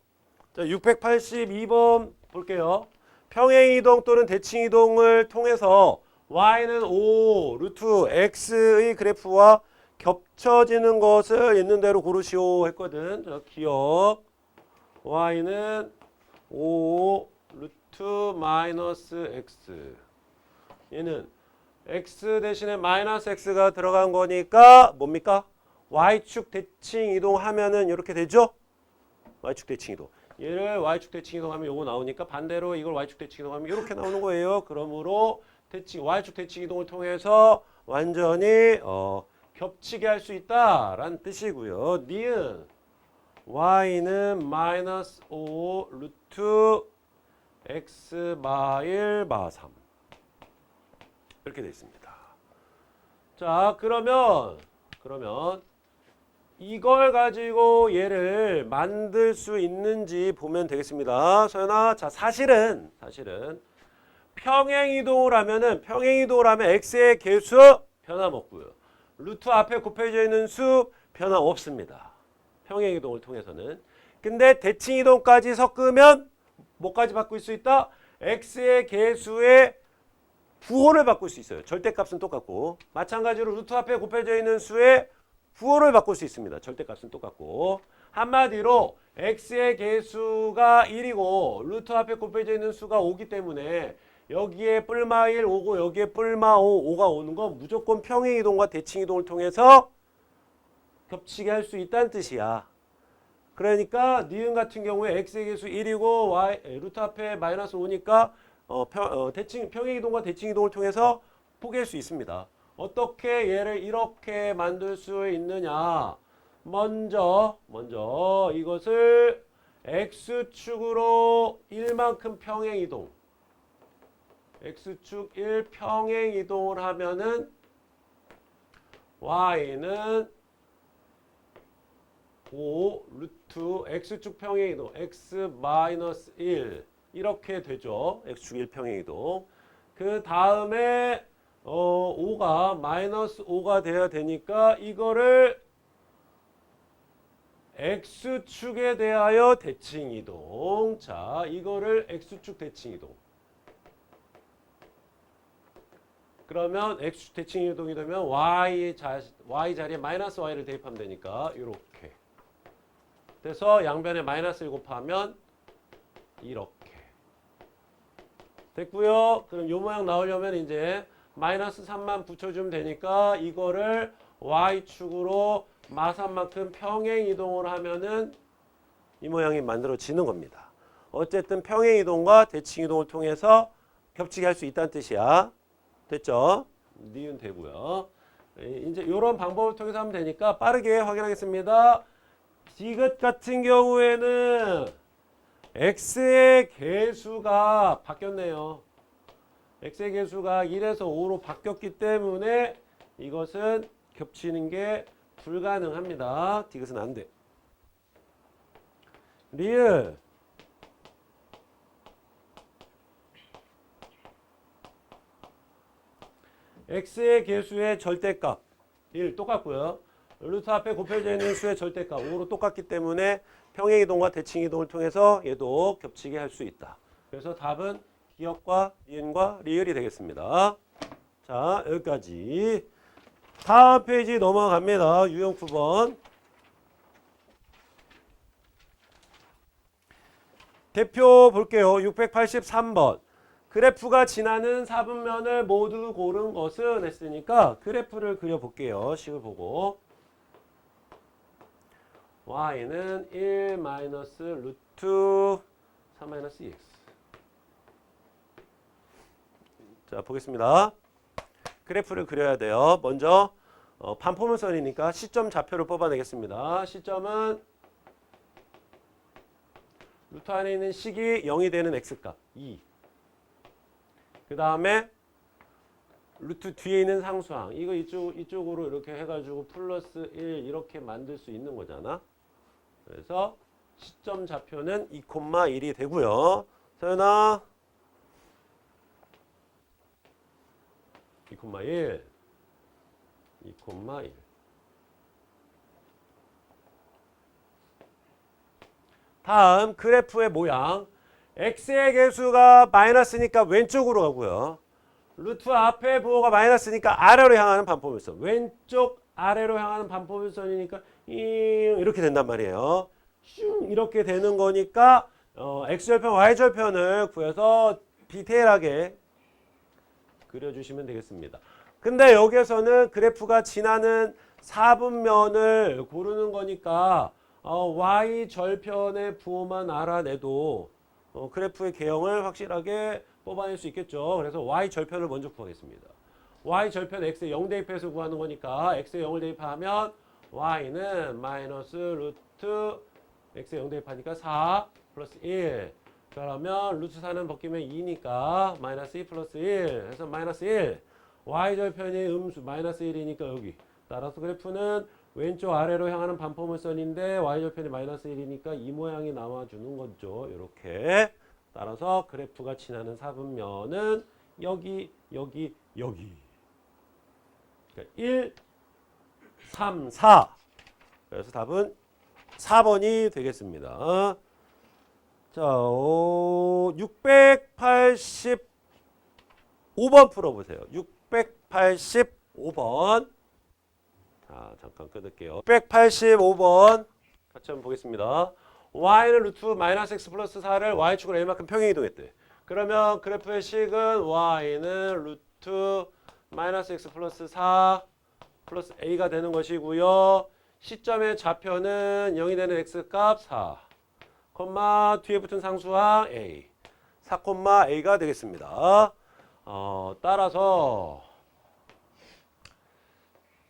자, 682번 볼게요. 평행이동 또는 대칭이동을 통해서 y는 5 루트 x의 그래프와 겹쳐지는 것을 있는 대로 고르시오 했거든. 자, 기억 y는 5 루트 마이너스 x, 얘는 x 대신에 마이너스 x가 들어간 거니까 뭡니까? y축 대칭 이동하면은 이렇게 되죠? y축 대칭 이동. 얘를 y축 대칭 이동하면 요거 나오니까 반대로 이걸 y축 대칭 이동하면 이렇게 나오는 거예요. 그러므로 y축 대칭 이동을 통해서 완전히 겹치게 할 수 있다라는 뜻이고요. 니은 y는 마이너스 5 루트 x 마1 마3 이렇게 되어 있습니다. 자, 그러면 이걸 가지고 얘를 만들 수 있는지 보면 되겠습니다. 소연아, 자, 사실은 평행이동을 하면 x의 개수 변함없고요. 루트 앞에 곱해져 있는 수 변함없습니다. 평행이동을 통해서는. 근데 대칭이동까지 섞으면 뭐까지 바꿀 수 있다? x의 개수의 부호를 바꿀 수 있어요. 절대값은 똑같고. 마찬가지로 루트 앞에 곱해져 있는 수의 부호를 바꿀 수 있습니다. 절대값은 똑같고. 한마디로 x의 개수가 1이고 루트 앞에 곱해져 있는 수가 5기 때문에 여기에 뿔마 1 오고 여기에 뿔마 5가 오는 건 무조건 평행이동과 대칭이동을 통해서 겹치게 할 수 있다는 뜻이야. 그러니까 니은 같은 경우에 x의 개수 1이고 루트 앞에 마이너스 5니까 평행이동과 대칭이동을 통해서 포기할 수 있습니다. 어떻게 얘를 이렇게 만들 수 있느냐? 먼저 이것을 x축으로 1만큼 평행이동, x축 1 평행이동을 하면은 y는 5 루트 x축 평행이동 x 마이너스 1 이렇게 되죠. x축 1 평행이동. 그 다음에 5가 마이너스 5가 돼야 되니까 이거를 x축에 대하여 대칭이동. 자, 이거를 x축 대칭이동. 그러면 x축 대칭이동이 되면 y 자리에 마이너스 y를 대입하면 되니까 이렇게. 그래서 양변에 마이너스를 곱하면 이렇게. 됐고요. 그럼 요 모양 나오려면 이제 마이너스 3만 붙여주면 되니까 이거를 y축으로 마3만큼 평행이동을 하면은 이 모양이 만들어지는 겁니다. 어쨌든 평행이동과 대칭이동을 통해서 겹치게 할 수 있다는 뜻이야. 됐죠? 니은 되고요. 이제 이런 방법을 통해서 하면 되니까 빠르게 확인하겠습니다. 디귿 같은 경우에는 x의 개수가 바뀌었네요. x의 개수가 1에서 5로 바뀌었기 때문에 이것은 겹치는 게 불가능합니다. 디귿은 안 돼. 리을 x의 개수의 절대값 1 똑같고요. 루트 앞에 곱해져 있는 수의 절대값 5로 똑같기 때문에 평행이동과 대칭이동을 통해서 얘도 겹치게 할 수 있다. 그래서 답은 기역과 니은과 리을이 되겠습니다. 자, 여기까지. 다음 페이지 넘어갑니다. 유형 9번. 대표 볼게요. 683번. 그래프가 지나는 사분면을 모두 고른 것은 했으니까 그래프를 그려볼게요. 식을 보고. y는 1 마이너스 루트 3 마이너스 2x. 자, 보겠습니다. 그래프를 그려야 돼요. 먼저 반포물선이니까 시점 좌표를 뽑아내겠습니다. 시점은 루트 안에 있는 식이 0이 되는 x값 2. 그 다음에 루트 뒤에 있는 상수항. 이거 이쪽으로 이렇게 해가지고 플러스 1 이렇게 만들 수 있는 거잖아. 그래서 시점 좌표는 2,1이 되고요. 서연아 2,1 2,1 다음 그래프의 모양. x의 개수가 마이너스니까 왼쪽으로 가고요. 루트 앞에 부호가 마이너스니까 아래로 향하는 반포물선. 왼쪽 아래로 향하는 반포물선이니까 이렇게 된단 말이에요. 슝 이렇게 되는 거니까 x절편, y절편을 구해서 디테일하게 그려주시면 되겠습니다. 근데 여기에서는 그래프가 지나는 사분면을 고르는 거니까 y절편의 부호만 알아내도 그래프의 개형을 확실하게 뽑아낼 수 있겠죠. 그래서 y절편을 먼저 구하겠습니다. y절편 x에 0 대입해서 구하는 거니까 x에 0을 대입하면 y는 마이너스 루트 x에 0 대입하니까 4 플러스 1. 그러면 루트 4는 벗기면 2니까 마이너스 2 플러스 1 해서 마이너스 1. y절편이 음수 마이너스 1이니까 여기. 따라서 그래프는 왼쪽 아래로 향하는 반포물선인데 y절편이 마이너스 1이니까 이 모양이 나와주는 거죠. 이렇게. 따라서 그래프가 지나는 사분면은 여기, 여기, 여기. 그러니까 1, 3, 4. 그래서 답은 4번이 되겠습니다. 자, 685번 풀어보세요. 685번. 자, 잠깐 끊을게요. 685번 같이 한번 보겠습니다. y는 루트 마이너스 x 플러스 4를 y축으로 a만큼 평행이동했대. 그러면 그래프의 식은 y는 루트 마이너스 x 플러스 4 플러스 a가 되는 것이고요. 시점의 좌표는 0이 되는 x값 4, 콤마 뒤에 붙은 상수항 a, 4, a가 되겠습니다. 따라서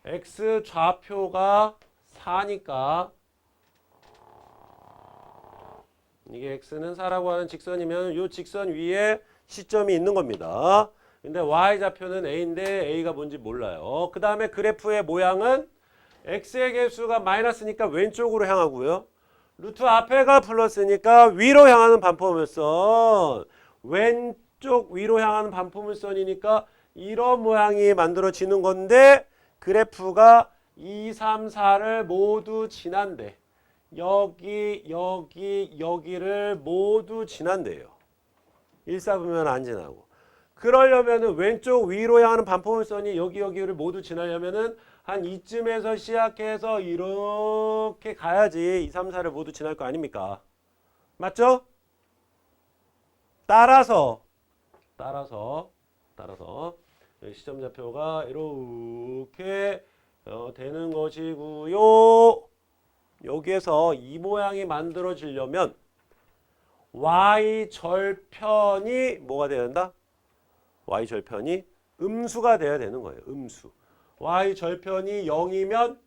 x 좌표가 4니까 이게 x는 4라고 하는 직선이면 이 직선 위에 시점이 있는 겁니다. 근데 y 좌표는 a인데 a가 뭔지 몰라요. 그 다음에 그래프의 모양은 x의 개수가 마이너스니까 왼쪽으로 향하고요. 루트 앞에가 플러스니까 위로 향하는 반포물선. 왼쪽 위로 향하는 반포물선이니까 이런 모양이 만들어지는 건데 그래프가 2, 3, 4를 모두 지난대. 여기, 여기, 여기를 모두 지난대요. 1, 4분면 안 지나고. 그러려면은 왼쪽 위로 향하는 반포물선이 여기, 여기를 모두 지나려면은 한 이쯤에서 시작해서 이렇게 가야지 2, 3, 4를 모두 지날 거 아닙니까? 맞죠? 따라서 시점 좌표가 이렇게 되는 것이고요. 여기에서 이 모양이 만들어지려면 y절편이 뭐가 돼야 된다? y절편이 음수가 돼야 되는 거예요. 음수. y 절편이 0이면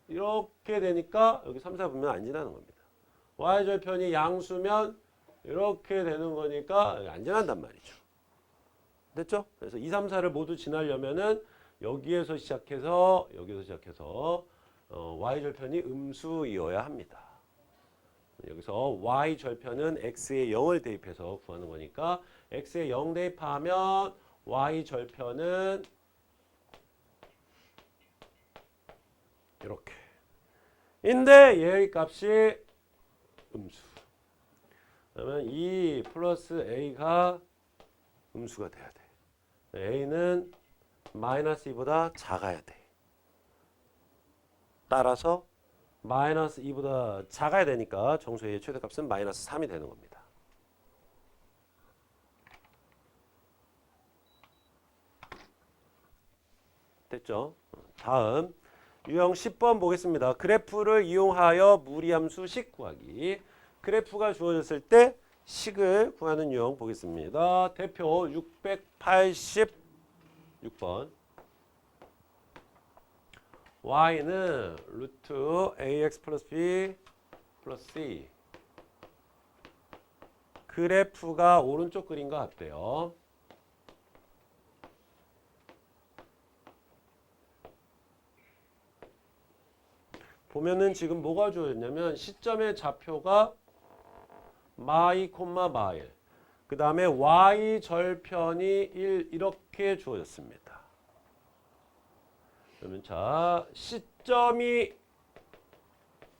이렇게 되니까 여기 3, 4분면 안 지나는 겁니다. y 절편이 양수면 이렇게 되는 거니까 안 지난단 말이죠. 됐죠? 그래서 2, 3, 4를 모두 지나려면은 여기에서 시작해서 y 절편이 음수이어야 합니다. 여기서 y 절편은 x에 0을 대입해서 구하는 거니까 x에 0 대입하면 y 절편은 이렇게. 인데 얘의 값이 음수. 그러면 2 플러스 a가 음수가 돼야 돼. a는 마이너스 2보다 작아야 돼. 따라서 마이너스 2보다 작아야 되니까 정수의 최대값은 마이너스 3이 되는 겁니다. 됐죠? 다음 유형 10번 보겠습니다. 그래프를 이용하여 무리함수 식 구하기. 그래프가 주어졌을 때 식을 구하는 유형 보겠습니다. 대표 686번. y는 루트 ax 플러스 b 플러스 c. 그래프가 오른쪽 그림과 같대요. 보면은 지금 뭐가 주어졌냐면 시점의 좌표가 마이 콤마 마일. 그 다음에 y 절편이 1 이렇게 주어졌습니다. 그러면 자 시점이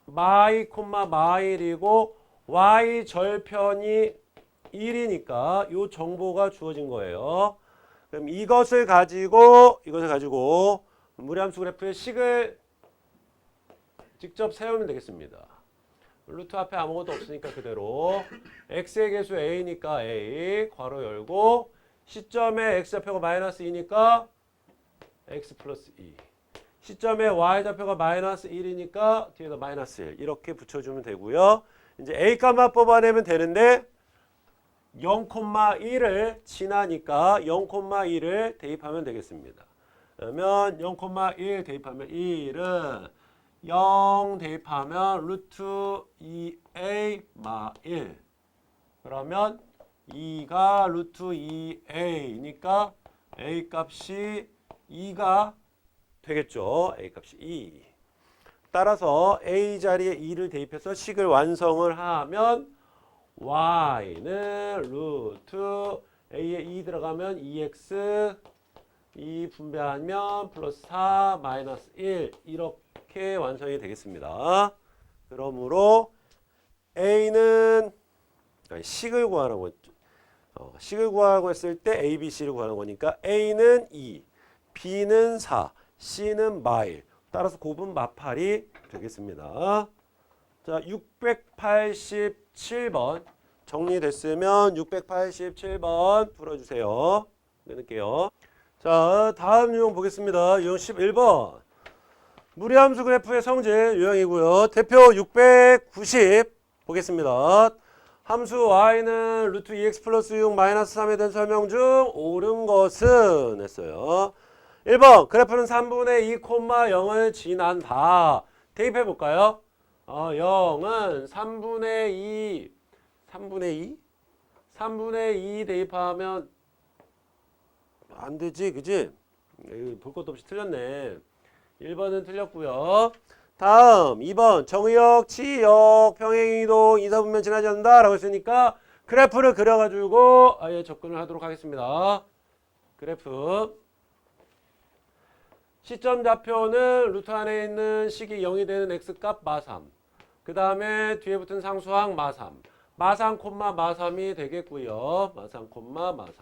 마이 콤마 마일이고 y 절편이 1이니까 이 정보가 주어진 거예요. 그럼 이것을 가지고 무리함수 그래프의 식을 직접 세우면 되겠습니다. 루트 앞에 아무것도 없으니까 그대로 x의 개수 a니까 a 괄호 열고 시점에 x 좌표가 마이너스 2니까 x 플러스 2 시점에 y 좌표가 마이너스 1이니까 뒤에다 마이너스 1 이렇게 붙여주면 되고요. 이제 a 값만 뽑아내면 되는데 0,1을 지나니까 0,1을 대입하면 되겠습니다. 그러면 0,1 대입하면 1은 0 대입하면 루트 2a 마 1. 그러면 2가 루트 2a니까 a 값이 2가 되겠죠. a 값이 2. 따라서 a 자리에 2를 대입해서 식을 완성을 하면 y는 루트 a에 2 들어가면 2x 2 분배하면 플러스 4 마이너스 1 이렇게 완성이 되겠습니다. 그러므로 a는 식을 구하는 거죠. 식을 구하고 했을 때 a, b, c를 구하는 거니까 a는 2, b는 4, c는 마일. 따라서 곱은 마팔이 되겠습니다. 자, 687번 정리됐으면 687번 풀어주세요. 끊을게요. 자, 다음 유형 보겠습니다. 유형 11번. 무리함수 그래프의 성질 유형이고요. 대표 690 보겠습니다. 함수 y는 루트 2x 플러스 6 마이너스 3에 대한 설명 중 옳은 것은 했어요. 1번 그래프는 3분의 2, 0을 지난다. 대입해 볼까요? 0은 3분의 2 대입하면 안 되지, 그지? 볼 것도 없이 틀렸네. 1번은 틀렸고요. 다음 2번 정의역, 치역, 평행이동, 이사분면 지나지 않는다 라고 했으니까 그래프를 그려가지고 아예 접근을 하도록 하겠습니다. 그래프 시점 좌표는 루트 안에 있는 식이 0이 되는 x값 마3 그 다음에 뒤에 붙은 상수항 마3 마3 콤마 마3이 되겠고요. 마3 콤마 마3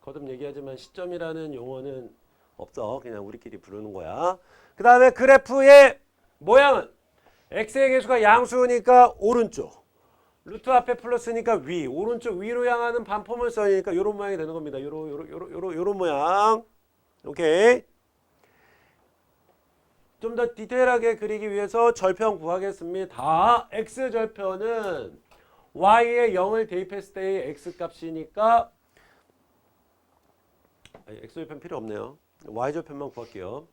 거듭 얘기하지만 시점이라는 용어는 없어. 그냥 우리끼리 부르는 거야. 그 다음에 그래프의 모양은 x의 개수가 양수니까 오른쪽 루트 앞에 플러스니까 위 오른쪽 위로 향하는 반포물선이니까 이런 모양이 되는 겁니다. 요런 모양. 오케이. 좀 더 디테일하게 그리기 위해서 절편 구하겠습니다. x절편은 y에 0을 대입했을 때의 x값이니까 x절편 필요 없네요. y절편만 구할게요.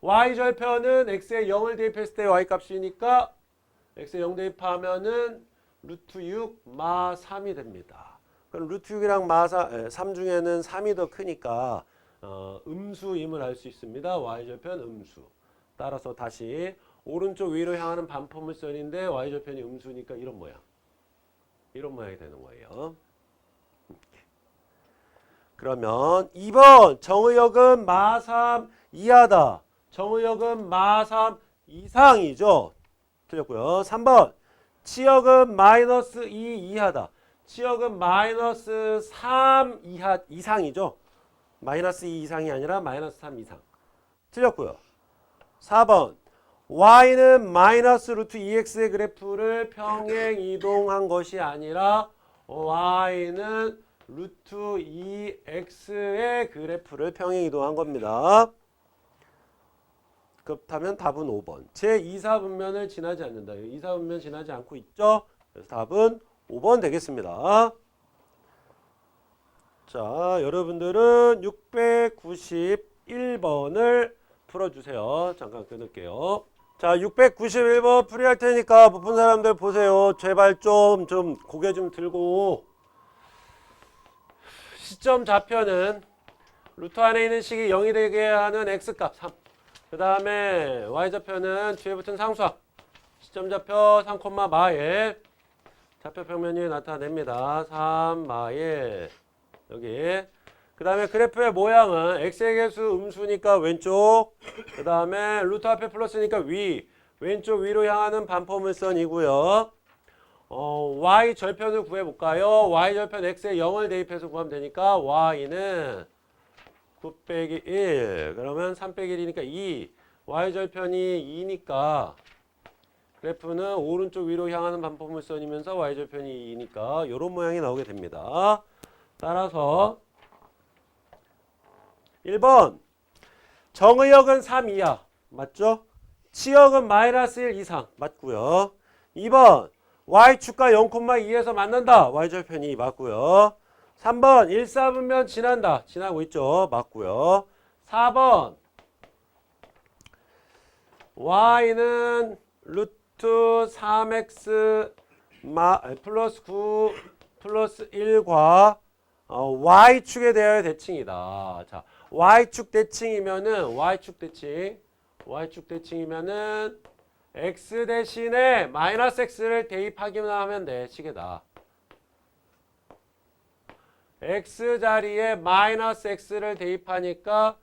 y절편은 x에 0을 대입했을 때 y값이니까 x에 0 대입하면은 루트 6 마 3이 됩니다. 그럼 루트 6이랑 마 3 중에는 3이 더 크니까 음수임을 알 수 있습니다. y절편 음수. 따라서 다시 오른쪽 위로 향하는 반포물선인데 y절편이 음수니까 이런 모양. 이런 모양이 되는 거예요. 그러면 2번 정의역은 마 3 이하다. 정의역은 마 3 이상이죠. 틀렸고요. 3번 치역은 마이너스 2 이하다. 치역은 마이너스 3 이상이죠. 마이너스 2 이상이 아니라 마이너스 3 이상. 틀렸고요. 4번 y는 마이너스 루트 2x의 그래프를 평행 이동한 것이 아니라 y는 루트 2x의 그래프를 평행 이동한 겁니다. 그렇다면 답은 5번. 제2사분면을 지나지 않는다. 2사분면 지나지 않고 있죠. 그래서 답은 5번 되겠습니다. 자, 여러분들은 691번을 풀어주세요. 잠깐 끊을게요. 자, 691번 풀이할 테니까 못 푼 사람들 보세요. 제발 좀 고개 좀 들고. 시점 좌표는 루트 안에 있는 식이 0이 되게 하는 x값 3. 그 다음에 y좌표는 뒤에 붙은 상수항. 시점 좌표 3, 마일. 좌표 평면이 나타냅니다. 3, 마일. 여기. 그 다음에 그래프의 모양은 x의 개수 음수니까 왼쪽. 그 다음에 루트 앞에 플러스니까 위. 왼쪽 위로 향하는 반포물선이고요. y 절편을 구해볼까요? y 절편 x에 0을 대입해서 구하면 되니까 y는 9 빼기 1. 그러면 3 빼기 1이니까 2. y 절편이 2니까 그래프는 오른쪽 위로 향하는 반포물선이면서 y 절편이 2니까 이런 모양이 나오게 됩니다. 따라서 1번 정의역은 3 이하 맞죠? 치역은 마이너스 1 이상 맞고요. 2번 y축과 0,2에서 만난다. y절편이 맞고요. 3번 1사분면 지난다. 지나고 있죠. 맞고요. 4번 y는 루트 3x 플러스 9 플러스 1과 y축에 대하여 대칭이다. 자, y축 대칭이면은 y축 대칭이면은 x 대신에 마이너스 x를 대입하기만 하면 돼. 시계다. x 자리에 마이너스 x를 대입하니까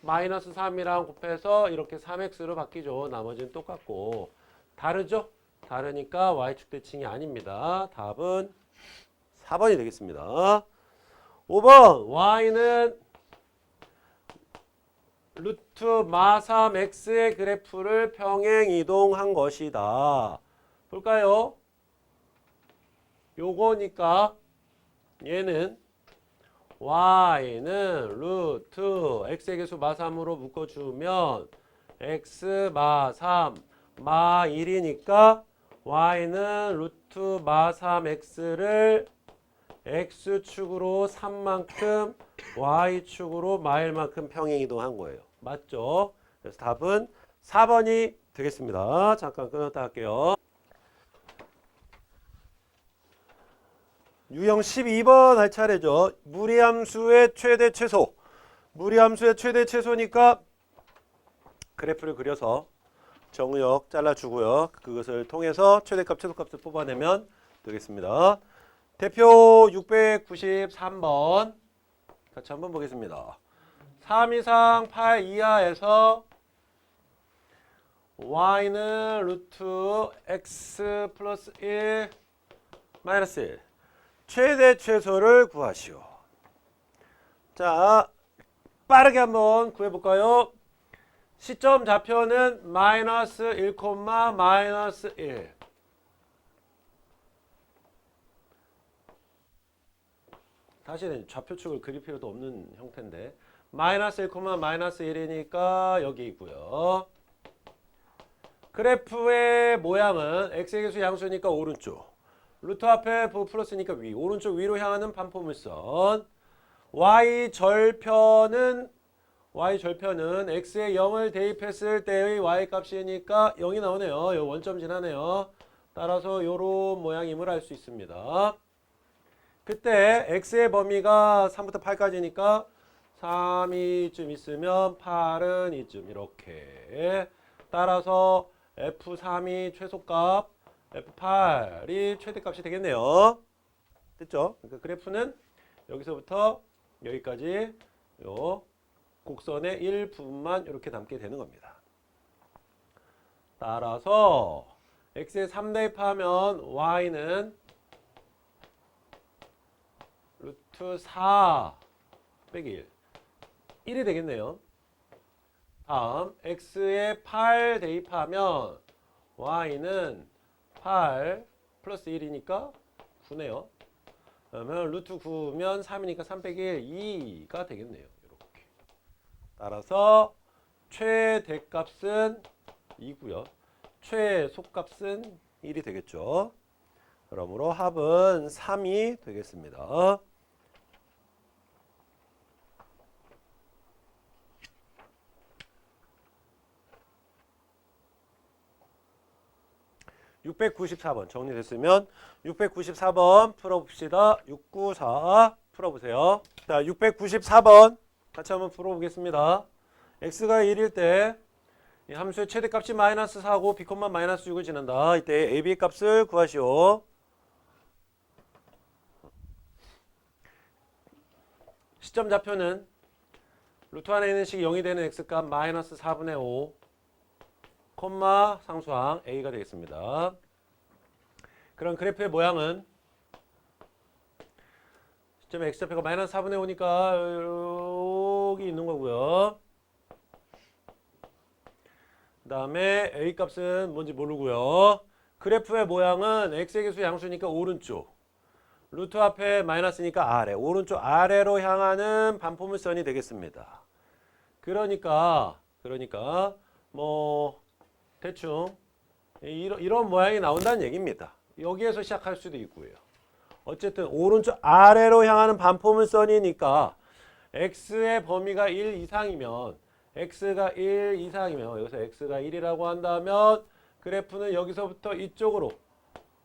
마이너스 3이랑 곱해서 이렇게 3x로 바뀌죠. 나머지는 똑같고. 다르죠? 다르니까 y축 대칭이 아닙니다. 답은 4번이 되겠습니다. 5번 y는 루트 마 3x의 그래프를 평행 이동한 것이다. 볼까요? 요거니까 얘는 y는 루트 x의 개수 마 3으로 묶어주면 x 마 3 마 1이니까 y는 루트 마 3x를 x축으로 3만큼 y축으로 마 1만큼 평행 이동한 거예요. 맞죠? 그래서 답은 4번이 되겠습니다. 잠깐 끊었다 할게요. 유형 12번 할 차례죠. 무리함수의 최대 최소. 무리함수의 최대 최소니까 그래프를 그려서 정의역 잘라주고요. 그것을 통해서 최대값 최소값을 뽑아내면 되겠습니다. 대표 693번 같이 한번 보겠습니다. 3 이상 8 이하에서 y는 루트 x 플러스 1 마이너스 1 최대 최소를 구하시오. 자, 빠르게 한번 구해볼까요? 시점 좌표는 마이너스 1, 마이너스 1. 사실은 좌표축을 그릴 필요도 없는 형태인데 마이너스 1, 마이너스 1이니까 여기 있고요. 그래프의 모양은 x의 개수 양수니까 오른쪽. 루트 앞에 플러스니까 위. 오른쪽 위로 향하는 반포물선. y절편은 x에 0을 대입했을 때의 y값이니까 0이 나오네요. 요 원점 지나네요. 따라서 요런 모양임을 알 수 있습니다. 그때 x의 범위가 3부터 8까지니까 3이쯤 있으면 8은 이쯤 이렇게. 따라서 f3이 최소값, f8이 최대값이 되겠네요. 됐죠? 그러니까 그래프는 여기서부터 여기까지 요 곡선의 일부분만 이렇게 담게 되는 겁니다. 따라서 x에 3 대입하면 y는 루트 4 빼기 1이 되겠네요. 다음 x에 8 대입하면 y는 8 플러스 1이니까 9네요. 그러면 루트 9면 3이니까 3 빼기 1, 2가 되겠네요. 이렇게. 따라서 최대값은 2고요. 최소값은 1이 되겠죠. 그러므로 합은 3이 되겠습니다. (694번) 정리됐으면 694번 풀어봅시다. 694 풀어보세요. 자, 694번 같이 한번 풀어보겠습니다. x가 1일 때 이 함수의 최대값이 마이너스 4고 b, 마이너스 6을 지난다. 이때 a, b 값을 구하시오. 시점 좌표는 루트 안에 있는 식이 0이 되는 x값 마이너스 4분의 5 콤마 상수항 a가 되겠습니다. 그럼 그래프의 모양은 시점 x좌표가 마이너스 4분의 5니까 여기 있는 거고요. 그 다음에 a 값은 뭔지 모르고요. 그래프의 모양은 x의 개수 양수니까 오른쪽, 루트 앞에 마이너스니까 아래, 오른쪽 아래로 향하는 반포물선이 되겠습니다. 그러니까 뭐 대충 이런 모양이 나온다는 얘기입니다. 여기에서 시작할 수도 있고요. 어쨌든 오른쪽 아래로 향하는 반포물선이니까 x의 범위가 1 이상이면 x가 1 이상이면 여기서 x가 1이라고 한다면 그래프는 여기서부터 이쪽으로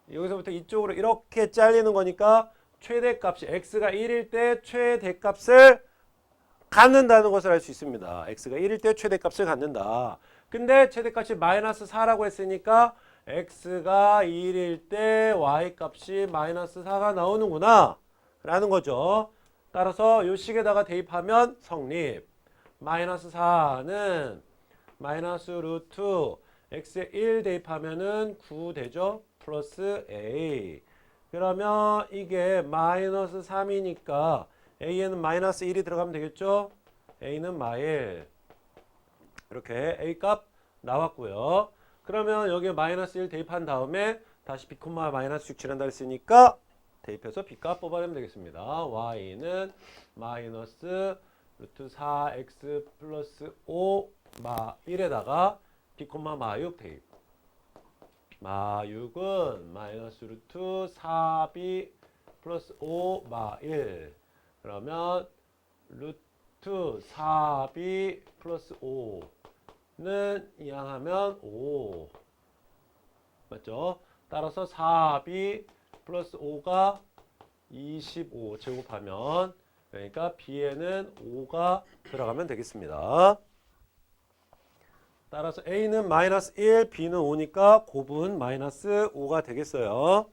이렇게 잘리는 거니까 최대값이 x가 1일 때 최대값을 갖는다는 것을 알 수 있습니다. x가 1일 때 최대값을 갖는다. 근데 최대값이 마이너스 4라고 했으니까 x가 1일 때 y값이 마이너스 4가 나오는구나 라는 거죠. 따라서 이 식에다가 대입하면 성립. 마이너스 4는 마이너스 루트 x에 1 대입하면은 9 되죠. 플러스 a. 그러면 이게 마이너스 3이니까 a에는 마이너스 1이 들어가면 되겠죠. a는 마일. 이렇게 a 값 나왔고요. 그러면 여기에 마이너스 1 대입한 다음에 다시 b, 마이너스 6 지난다 했으니까 대입해서 b 값 뽑아내면 되겠습니다. y는 마이너스 루트 4x 플러스 5 마 1에다가 b, 마 6 대입. 마 6은 마이너스 루트 4b 플러스 5 마 1. 그러면 루트 4b 플러스 5는 이항하면 5. 맞죠? 따라서 4b 플러스 5가 25 제곱하면 그러니까 b에는 5가 들어가면 되겠습니다. 따라서 a는 마이너스 1, b는 5니까 곱은 마이너스 5가 되겠어요.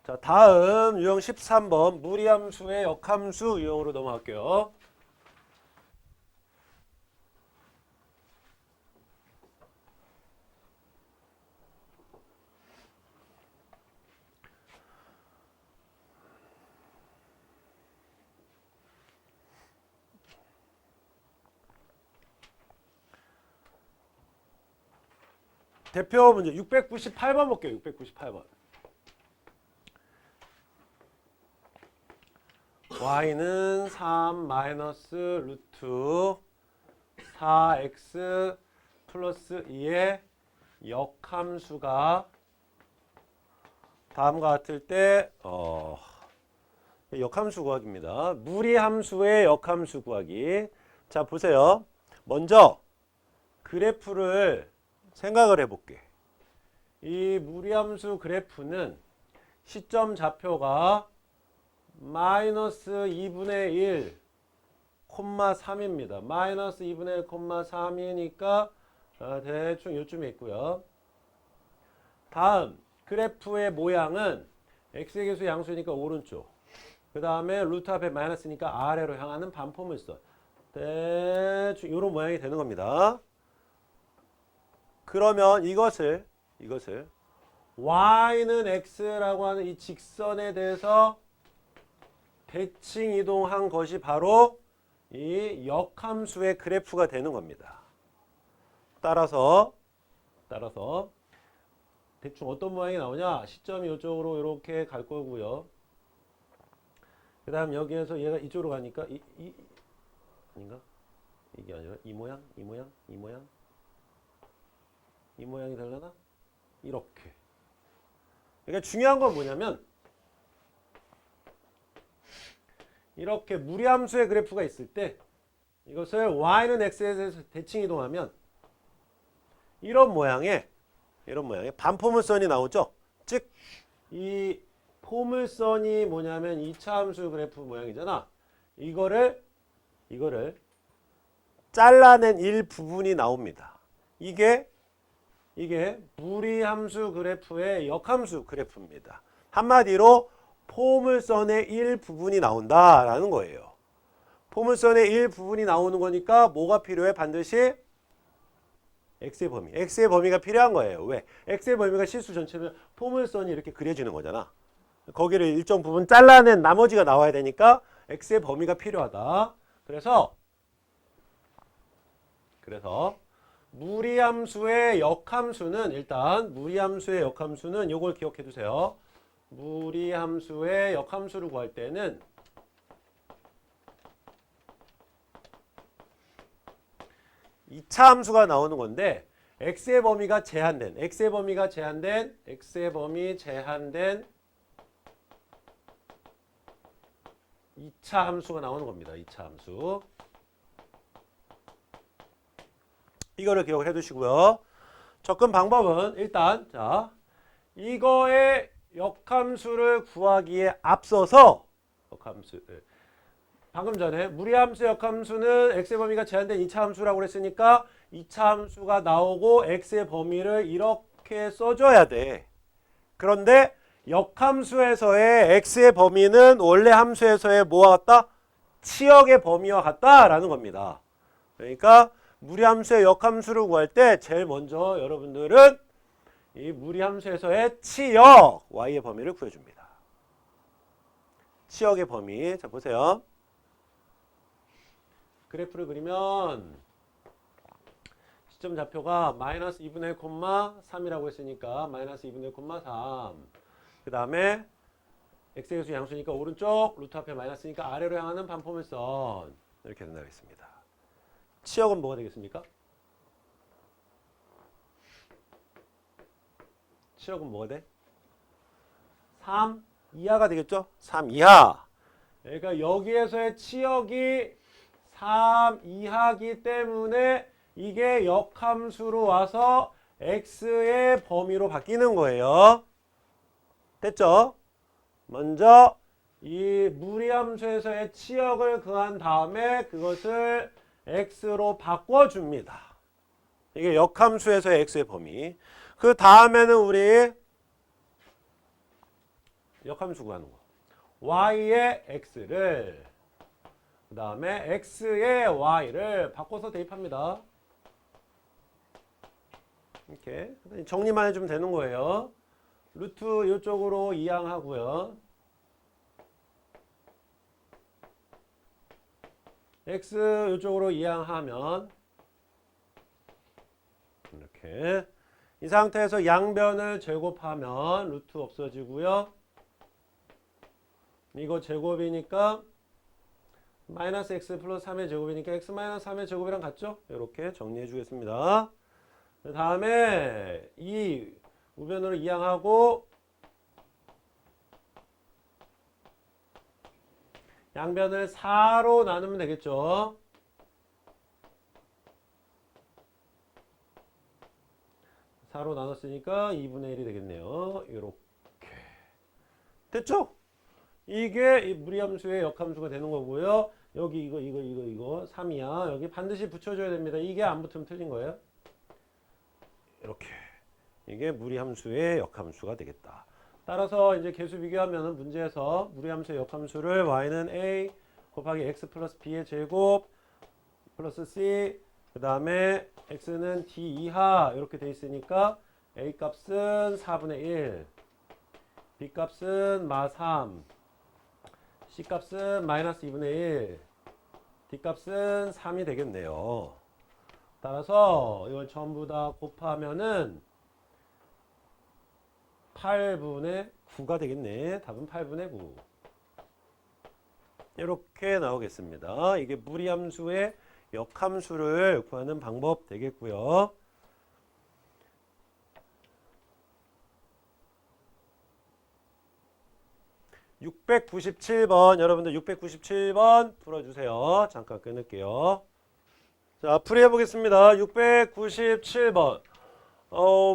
자, 다음 유형 13번 무리함수의 역함수 유형으로 넘어갈게요. 대표 문제 698번 볼게요. 698번. y는 3 마이너스 루트 4x 플러스 2의 역함수가 다음과 같을 때 역함수 구하기입니다. 무리함수의 역함수 구하기. 자, 보세요. 먼저 그래프를 생각을 해볼게. 이 무리함수 그래프는 시점 좌표가 마이너스 2분의 1, 3입니다. 마이너스 2분의 1, 3이니까 대충 요쯤에 있고요. 다음 그래프의 모양은 x의 계수 양수니까 오른쪽. 그 다음에 루트 앞에 마이너스니까 아래로 향하는 반포물선. 대충 이런 모양이 되는 겁니다. 그러면 이것을 y는 x라고 하는 이 직선에 대해서 대칭 이동한 것이 바로 이 역함수의 그래프가 되는 겁니다. 따라서 대충 어떤 모양이 나오냐? 시점이 이쪽으로 이렇게 갈 거고요. 그 다음 여기에서 얘가 이쪽으로 가니까 아닌가? 이게 아니라 이 모양이 되려나? 이렇게. 그러니까 중요한 건 뭐냐면 이렇게 무리함수의 그래프가 있을 때 이것을 y는 x에 대해서 대칭 이동하면 이런 모양의 반포물선이 나오죠. 즉 이 포물선이 뭐냐면 2차 함수 그래프 모양이잖아. 이거를 잘라낸 일부분이 나옵니다. 이게 무리함수 그래프의 역함수 그래프입니다. 한마디로 포물선의 일부분이 나온다라는 거예요. 포물선의 일부분이 나오는 거니까 뭐가 필요해? 반드시 x의 범위. x의 범위가 필요한 거예요. 왜? x의 범위가 실수 전체면 포물선이 이렇게 그려지는 거잖아. 거기를 일정 부분 잘라낸 나머지가 나와야 되니까 x의 범위가 필요하다. 그래서 무리함수의 역함수는 요걸 기억해 두세요. 무리함수의 역함수를 구할 때는 이차 함수가 나오는 건데 x의 범위가 제한된 2차 함수가 나오는 겁니다. 2차 함수. 이거를 기억을 해 두시고요. 접근 방법은 일단 이거의 역함수를 구하기에 앞서서 방금 전에 무리함수 역함수는 x의 범위가 제한된 2차 함수라고 그랬으니까 2차 함수가 나오고 x의 범위를 이렇게 써줘야 돼. 그런데 역함수에서의 x의 범위는 원래 함수에서의 뭐와 같다? 치역의 범위와 같다라는 겁니다. 그러니까 무리함수의 역함수를 구할 때 제일 먼저 여러분들은 이 무리함수에서의 치역 y의 범위를 구해줍니다. 치역의 범위. 자, 보세요. 그래프를 그리면 시점 좌표가 마이너스 2분의 1, 3이라고 했으니까 마이너스 2분의 1, 3. 그 다음에 x의 계수 양수니까 오른쪽, 루트 앞에 마이너스니까 아래로 향하는 반포물선. 이렇게 된다고 했습니다. 치역은 뭐가 되겠습니까? 치역은 뭐가 돼? 3 이하가 되겠죠? 3 이하. 그러니까 여기에서의 치역이 3 이하기 때문에 이게 역함수로 와서 x의 범위로 바뀌는 거예요. 됐죠? 먼저 이 무리함수에서의 치역을 구한 다음에 그것을 x로 바꿔줍니다. 이게 역함수에서의 x의 범위. 그 다음에는 우리 역함수 구하는 거. y의 x를 그 다음에 x의 y를 바꿔서 대입합니다. 이렇게 정리만 해주면 되는 거예요. 루트 이쪽으로 이항하고요. x 이쪽으로 이항하면 이렇게 이 상태에서 양변을 제곱하면 루트 없어지고요. 이거 제곱이니까 마이너스 x 플러스 3의 제곱이니까 x 마이너스 3의 제곱이랑 같죠? 이렇게 정리해 주겠습니다. 그 다음에 이 우변으로 이항하고 양변을 4로 나누면 되겠죠. 4로 나눴으니까 2분의 1이 되겠네요. 이렇게 됐죠? 이게 이 무리함수의 역함수가 되는 거고요. 여기 이거 3이야. 여기 반드시 붙여줘야 됩니다. 이게 안 붙으면 틀린 거예요. 이렇게 이게 무리함수의 역함수가 되겠다. 따라서 이제 계수 비교하면 문제에서 무리함수의 역함수를 y는 a 곱하기 x 플러스 b의 제곱 플러스 c 그 다음에 x는 d 이하 이렇게 돼 있으니까 a 값은 4분의 1 b 값은 마 3 c 값은 마이너스 2분의 1 d 값은 3이 되겠네요. 따라서 이걸 전부 다 곱하면은 8분의 9가 되겠네. 답은 8분의 9. 이렇게 나오겠습니다. 이게 무리함수의 역함수를 구하는 방법 되겠고요. (697번) 여러분들 697번 풀어주세요. 잠깐 끊을게요. 자, 풀이해 보겠습니다. 697번.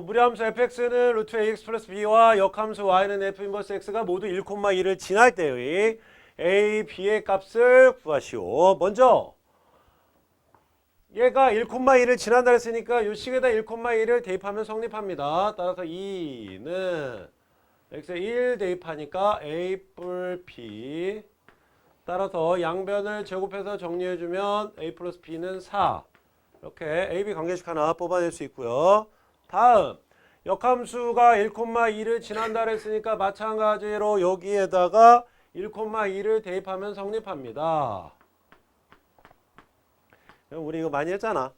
무리함수 fx는 루트 ax 플러스 b와 역함수 y는 f 인버스 x가 모두 1,2를 지날 때의 a, b의 값을 구하시오. 먼저 얘가 1,2를 지난다 했으니까 이 식에다 1,2를 대입하면 성립합니다. 따라서 2는 x에 1 대입하니까 a 뿔 b. 따라서 양변을 제곱해서 정리해주면 a 플러스 b는 4. 이렇게 a, b 관계식 하나 뽑아낼 수 있고요. 다음 역함수가 1,2를 지난다 했으니까 마찬가지로 여기에다가 1,2를 대입하면 성립합니다. 우리 이거 많이 했잖아.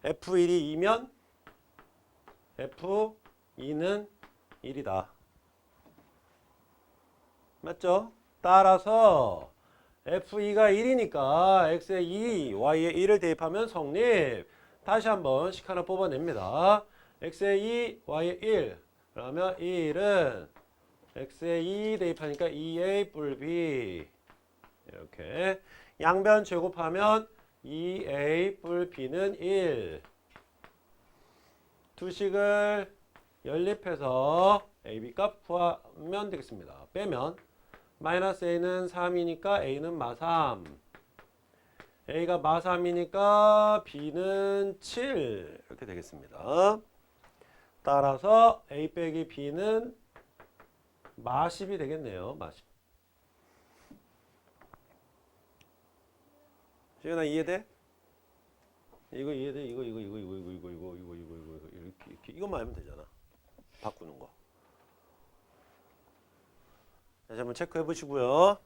F1이 2면 F2는 1이다. 맞죠? 따라서 F2가 1이니까 X에 2, Y에 1을 대입하면 성립. 다시 한번 식 하나 뽑아냅니다. X에 2, Y에 1. 그러면 1은 X에 2 대입하니까 2A 뿔 B. 이렇게 양변 제곱하면 2A 뿔 B는 1. 두 식을 연립해서 AB 값 구하면 되겠습니다. 빼면 마이너스 A는 3이니까 A는 마3. A가 마3이니까 B는 7. 이렇게 되겠습니다. 따라서 A 빼기 B는 마10이 되겠네요. 마10. 지은아 이해돼? 이거 이해돼? 이거 이렇게 이것만 하면 되잖아. 바꾸는 거. 다시 한번 체크해 보시고요.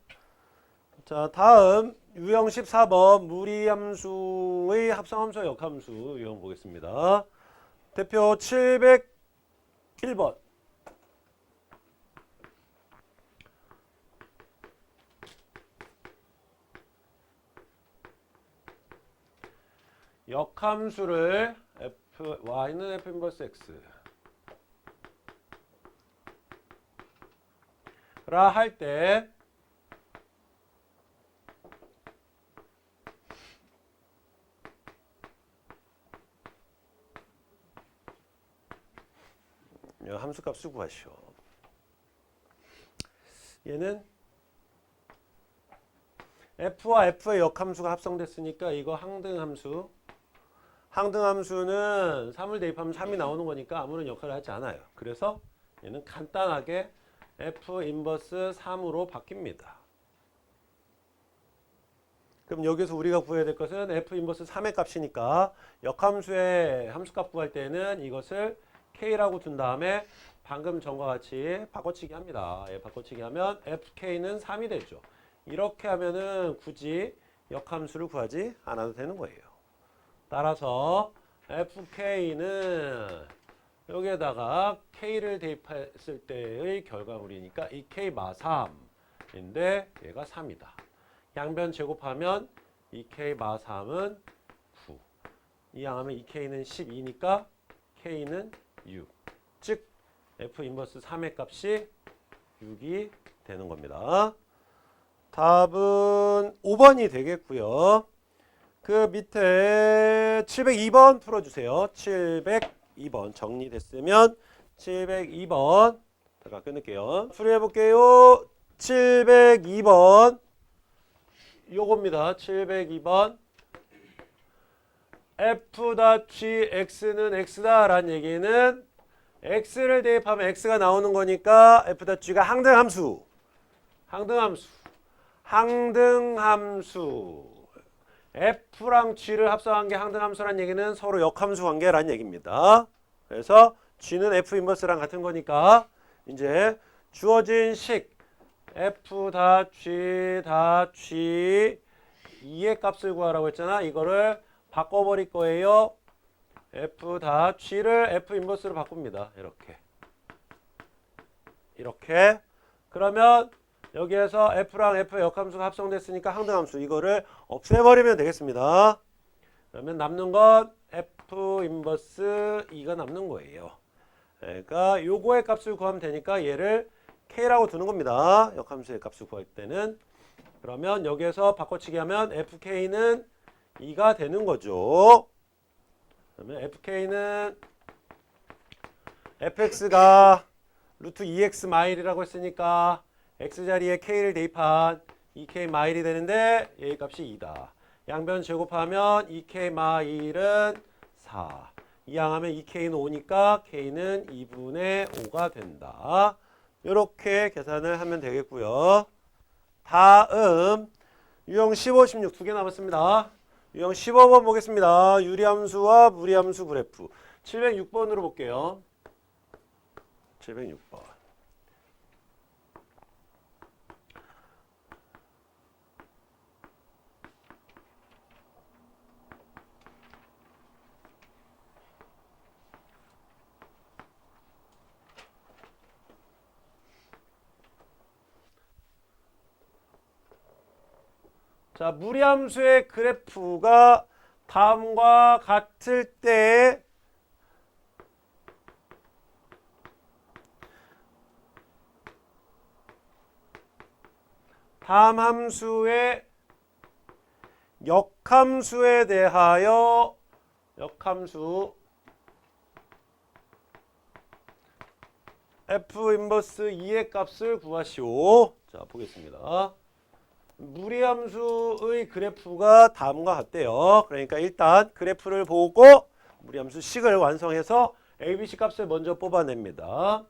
자, 다음 유형 14번 무리함수의 합성함수와 역함수 유형 보겠습니다. 대표 701번. 역함수를 y는 f 인버스 x 라 할 때 함수값 수구하시오. 얘는 f와 f의 역함수가 합성됐으니까 이거 항등함수. 항등함수는 3을 대입하면 3이 나오는 거니까 아무런 역할을 하지 않아요. 그래서 얘는 간단하게 f 인버스 3으로 바뀝니다. 그럼 여기서 우리가 구해야 될 것은 f 인버스 3의 값이니까 역함수의 함수값 구할 때는 이것을 k라고 둔 다음에 방금 전과 같이 바꿔치기 합니다. 바꿔치기 하면 fk는 3이 되죠. 이렇게 하면은 굳이 역함수를 구하지 않아도 되는 거예요. 따라서 fk는 여기에다가 k를 대입했을 때의 결과물이니까 이 k 마3인데 얘가 3이다. 양변 제곱하면 이 k 마3은 9. 이항하면 이 k는 12니까 k는 6. 즉 f 인버스 3의 값이 6이 되는 겁니다. 답은 5번이 되겠고요. 그 밑에 702번 풀어주세요. 702번 정리됐으면 702번 잠깐 끊을게요. 수리해볼게요. 702번 요겁니다. 702번 f.g x는 x다 라는 얘기는 x를 대입하면 x가 나오는 거니까 f.g가 항등함수 f랑 g를 합성한 게 항등함수란 얘기는 서로 역함수 관계라는 얘기입니다. 그래서 g는 f 인버스랑 같은 거니까 이제 주어진 식 f.g 2의 값을 구하라고 했잖아. 이거를 바꿔버릴 거예요. f.g를 f 인버스로 바꿉니다. 이렇게 그러면 여기에서 f랑 f 역함수가 합성됐으니까 항등함수 이거를 없애버리면 되겠습니다. 그러면 남는 건 f 인버스 2가 남는 거예요. 그러니까 요거의 값을 구하면 되니까 얘를 k라고 두는 겁니다. 역함수의 값을 구할 때는. 그러면 여기에서 바꿔치기 하면 fk는 2가 되는 거죠. 그러면 fk는 fx가 루트 2x 마일이라고 했으니까 x자리에 k를 대입한 2k 마일이 되는데 얘의 값이 2다. 양변 제곱하면 2k 마일은 4. 이항하면 2k는 5니까 k는 2분의 5가 된다. 이렇게 계산을 하면 되겠고요. 다음 유형 15, 16 두 개 남았습니다. 유형 15번 보겠습니다. 유리함수와 무리함수 그래프 706번으로 볼게요. 706번. 자, 무리함수의 그래프가 다음과 같을 때 다음 함수의 역함수에 대하여 역함수 f 인버스 2의 값을 구하시오. 자, 보겠습니다. 무리함수의 그래프가 다음과 같대요. 그러니까 일단 그래프를 보고 무리함수 식을 완성해서 ABC 값을 먼저 뽑아냅니다.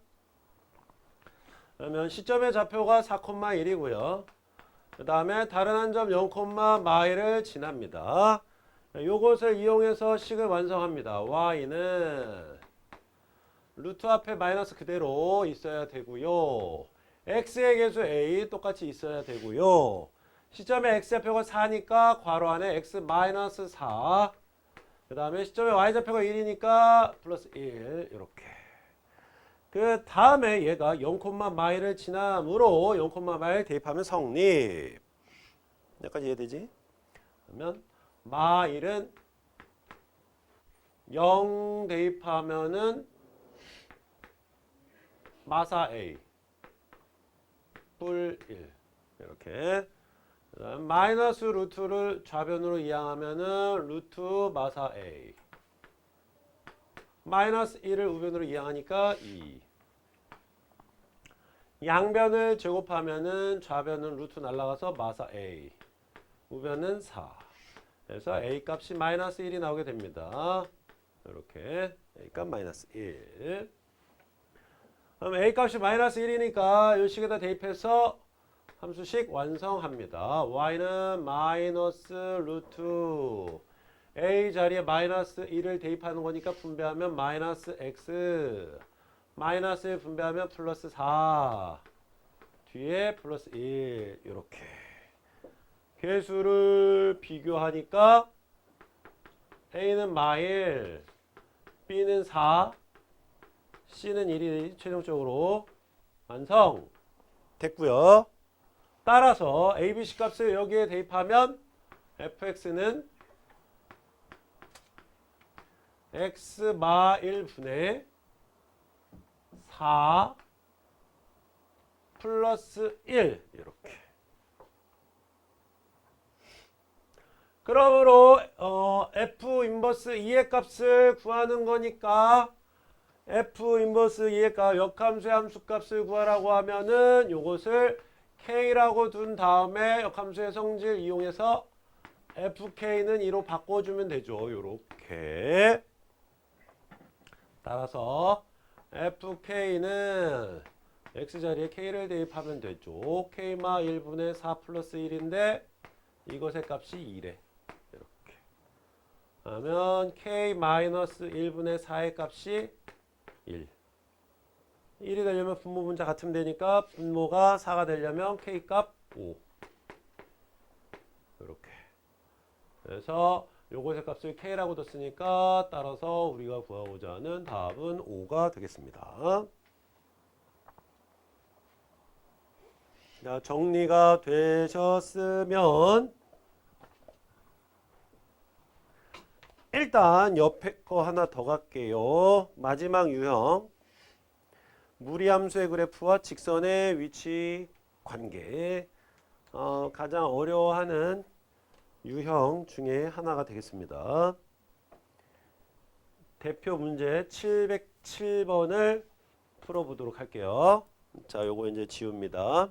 그러면 시점의 좌표가 4,1이고요. 그 다음에 다른 한 점 0,마일을 지납니다. 요것을 이용해서 식을 완성합니다. y는 루트 앞에 마이너스 그대로 있어야 되고요. x의 개수 a 똑같이 있어야 되고요. 시점의 x좌표가 4니까 괄호 안에 x 마이너스 4. 그 다음에 시점의 y좌표가 1이니까 플러스 1 이렇게. 그 다음에 얘가 0, 마일을 지남으로 0, 마일 대입하면 성립. 여기까지 이해되지? 그러면 마일은 0 대입하면은 마사 a 뿔 1 이렇게. 그다음 마이너스 루트를 좌변으로 이항하면은 루트 마사 a. 마이너스 1을 우변으로 이항하니까 2. 양변을 제곱하면은 좌변은 루트 날라가서 마사 a. 우변은 4. 그래서 a 값이 마이너스 1이 나오게 됩니다. 이렇게 a 값 마이너스 1. 그럼 a 값이 마이너스 1이니까 이 식에다 대입해서 함수식 완성합니다. y는 마이너스 루트 a 자리에 마이너스 1을 대입하는 거니까 분배하면 마이너스 x 마이너스 1 분배하면 플러스 4 뒤에 플러스 1 이렇게 개수를 비교하니까 a는 마일 b는 4 C는 1이 최종적으로 완성 됐고요. 따라서 ABC 값을 여기에 대입하면 fx는 x 마 1분의 4 플러스 1 이렇게 그러므로 F 인버스 2의 값을 구하는 거니까 F 인버스 2의 값, 역함수의 함수값을 구하라고 하면은 요것을 K라고 둔 다음에 역함수의 성질 이용해서 FK는 2로 바꿔주면 되죠. 요렇게. 따라서 FK는 X자리에 K를 대입하면 되죠. K마 1분의 4 플러스 1인데 이것의 값이 2래. 이렇게. 하면 K 마이너스 1분의 4의 값이 1. 1이 되려면 분모 분자 같으면 되니까 분모가 4가 되려면 K 값 5. 이렇게. 그래서 요것의 값을 K라고 뒀으니까 따라서 우리가 구하고자 하는 답은 5가 되겠습니다. 자, 정리가 되셨으면 일단 옆에 거 하나 더 갈게요. 마지막 유형. 무리함수의 그래프와 직선의 위치 관계. 가장 어려워하는 유형 중에 하나가 되겠습니다. 대표 문제 707번을 풀어보도록 할게요. 자, 요거 이제 지웁니다.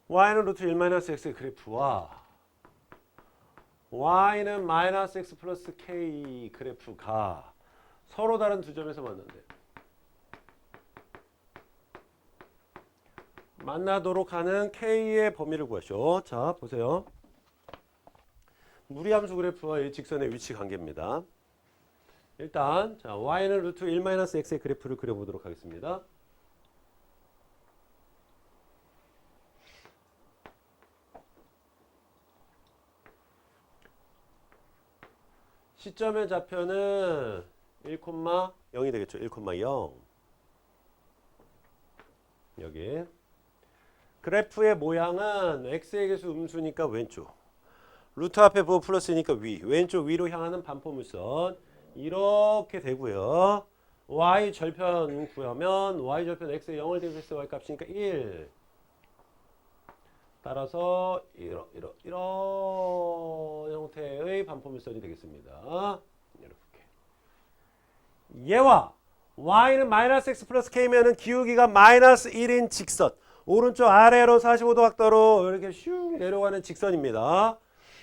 y는 루트 1-x의 그래프와 y는 마이너스 x 플러스 k 그래프가 서로 다른 두 점에서 만난대. 만나도록 하는 k의 범위를 구하시오. 자, 보세요. 무리함수 그래프와 이 직선의 위치 관계입니다. 일단 자, y는 루트 1-x의 그래프를 그려보도록 하겠습니다. 시점의 좌표는 1,0이 되겠죠. 1,0. 여기. 그래프의 모양은 x의 개수 음수니까 왼쪽. 루트 앞에 부호 플러스니까 위. 왼쪽 위로 향하는 반포물선. 이렇게 되고요. y 절편 구하면 y 절편 x의 0을 대입해서 y 값이니까 1. 따라서 이런 형태의 반포물선이 되겠습니다. 이렇게. 얘와 y는 마이너스 x 플러스 k면은 기울기가 마이너스 1인 직선. 오른쪽 아래로 45도 각도로 이렇게 슉 내려가는 직선입니다.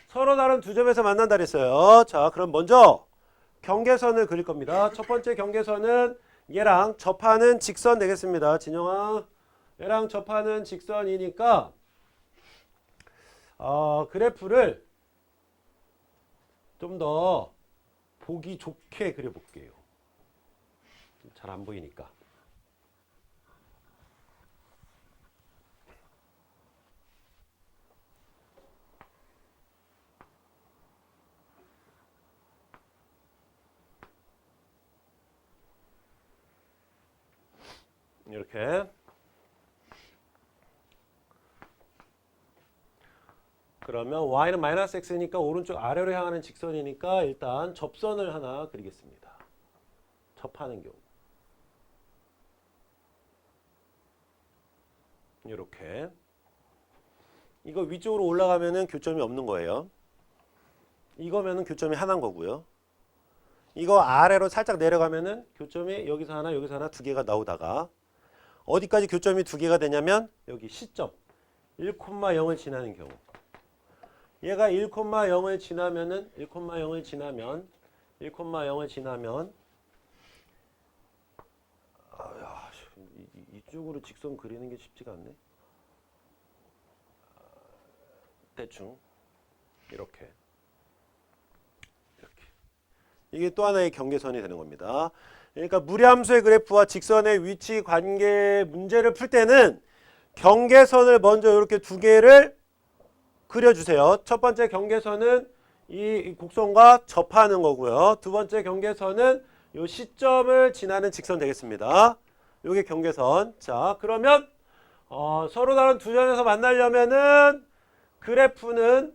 서로 다른 두 점에서 만난다 그랬어요. 자, 그럼 먼저 경계선을 그릴 겁니다. 첫 번째 경계선은 얘랑 접하는 직선 되겠습니다. 진영아, 얘랑 접하는 직선이니까 그래프를 좀 더 보기 좋게 그려볼게요. 잘 안 보이니까. 이렇게. 그러면 y는 마이너스 x니까 오른쪽 아래로 향하는 직선이니까 일단 접선을 하나 그리겠습니다. 접하는 경우. 이렇게. 이거 위쪽으로 올라가면은 교점이 없는 거예요. 이거면은 교점이 하나인 거고요. 이거 아래로 살짝 내려가면은 교점이 여기서 하나 두 개가 나오다가 어디까지 교점이 두 개가 되냐면 여기 시점 1,0을 지나는 경우. 얘가 1,0을 지나면은 1,0을 지나면 이쪽으로 직선 그리는 게 쉽지가 않네. 대충 이렇게 이게 또 하나의 경계선이 되는 겁니다. 그러니까 무리함수의 그래프와 직선의 위치 관계 문제를 풀 때는 경계선을 먼저 이렇게 두 개를 그려주세요. 첫 번째 경계선은 이 곡선과 접하는 거고요. 두 번째 경계선은 이 시점을 지나는 직선 되겠습니다. 요게 경계선. 자, 그러면 서로 다른 두 점에서 만나려면은 그래프는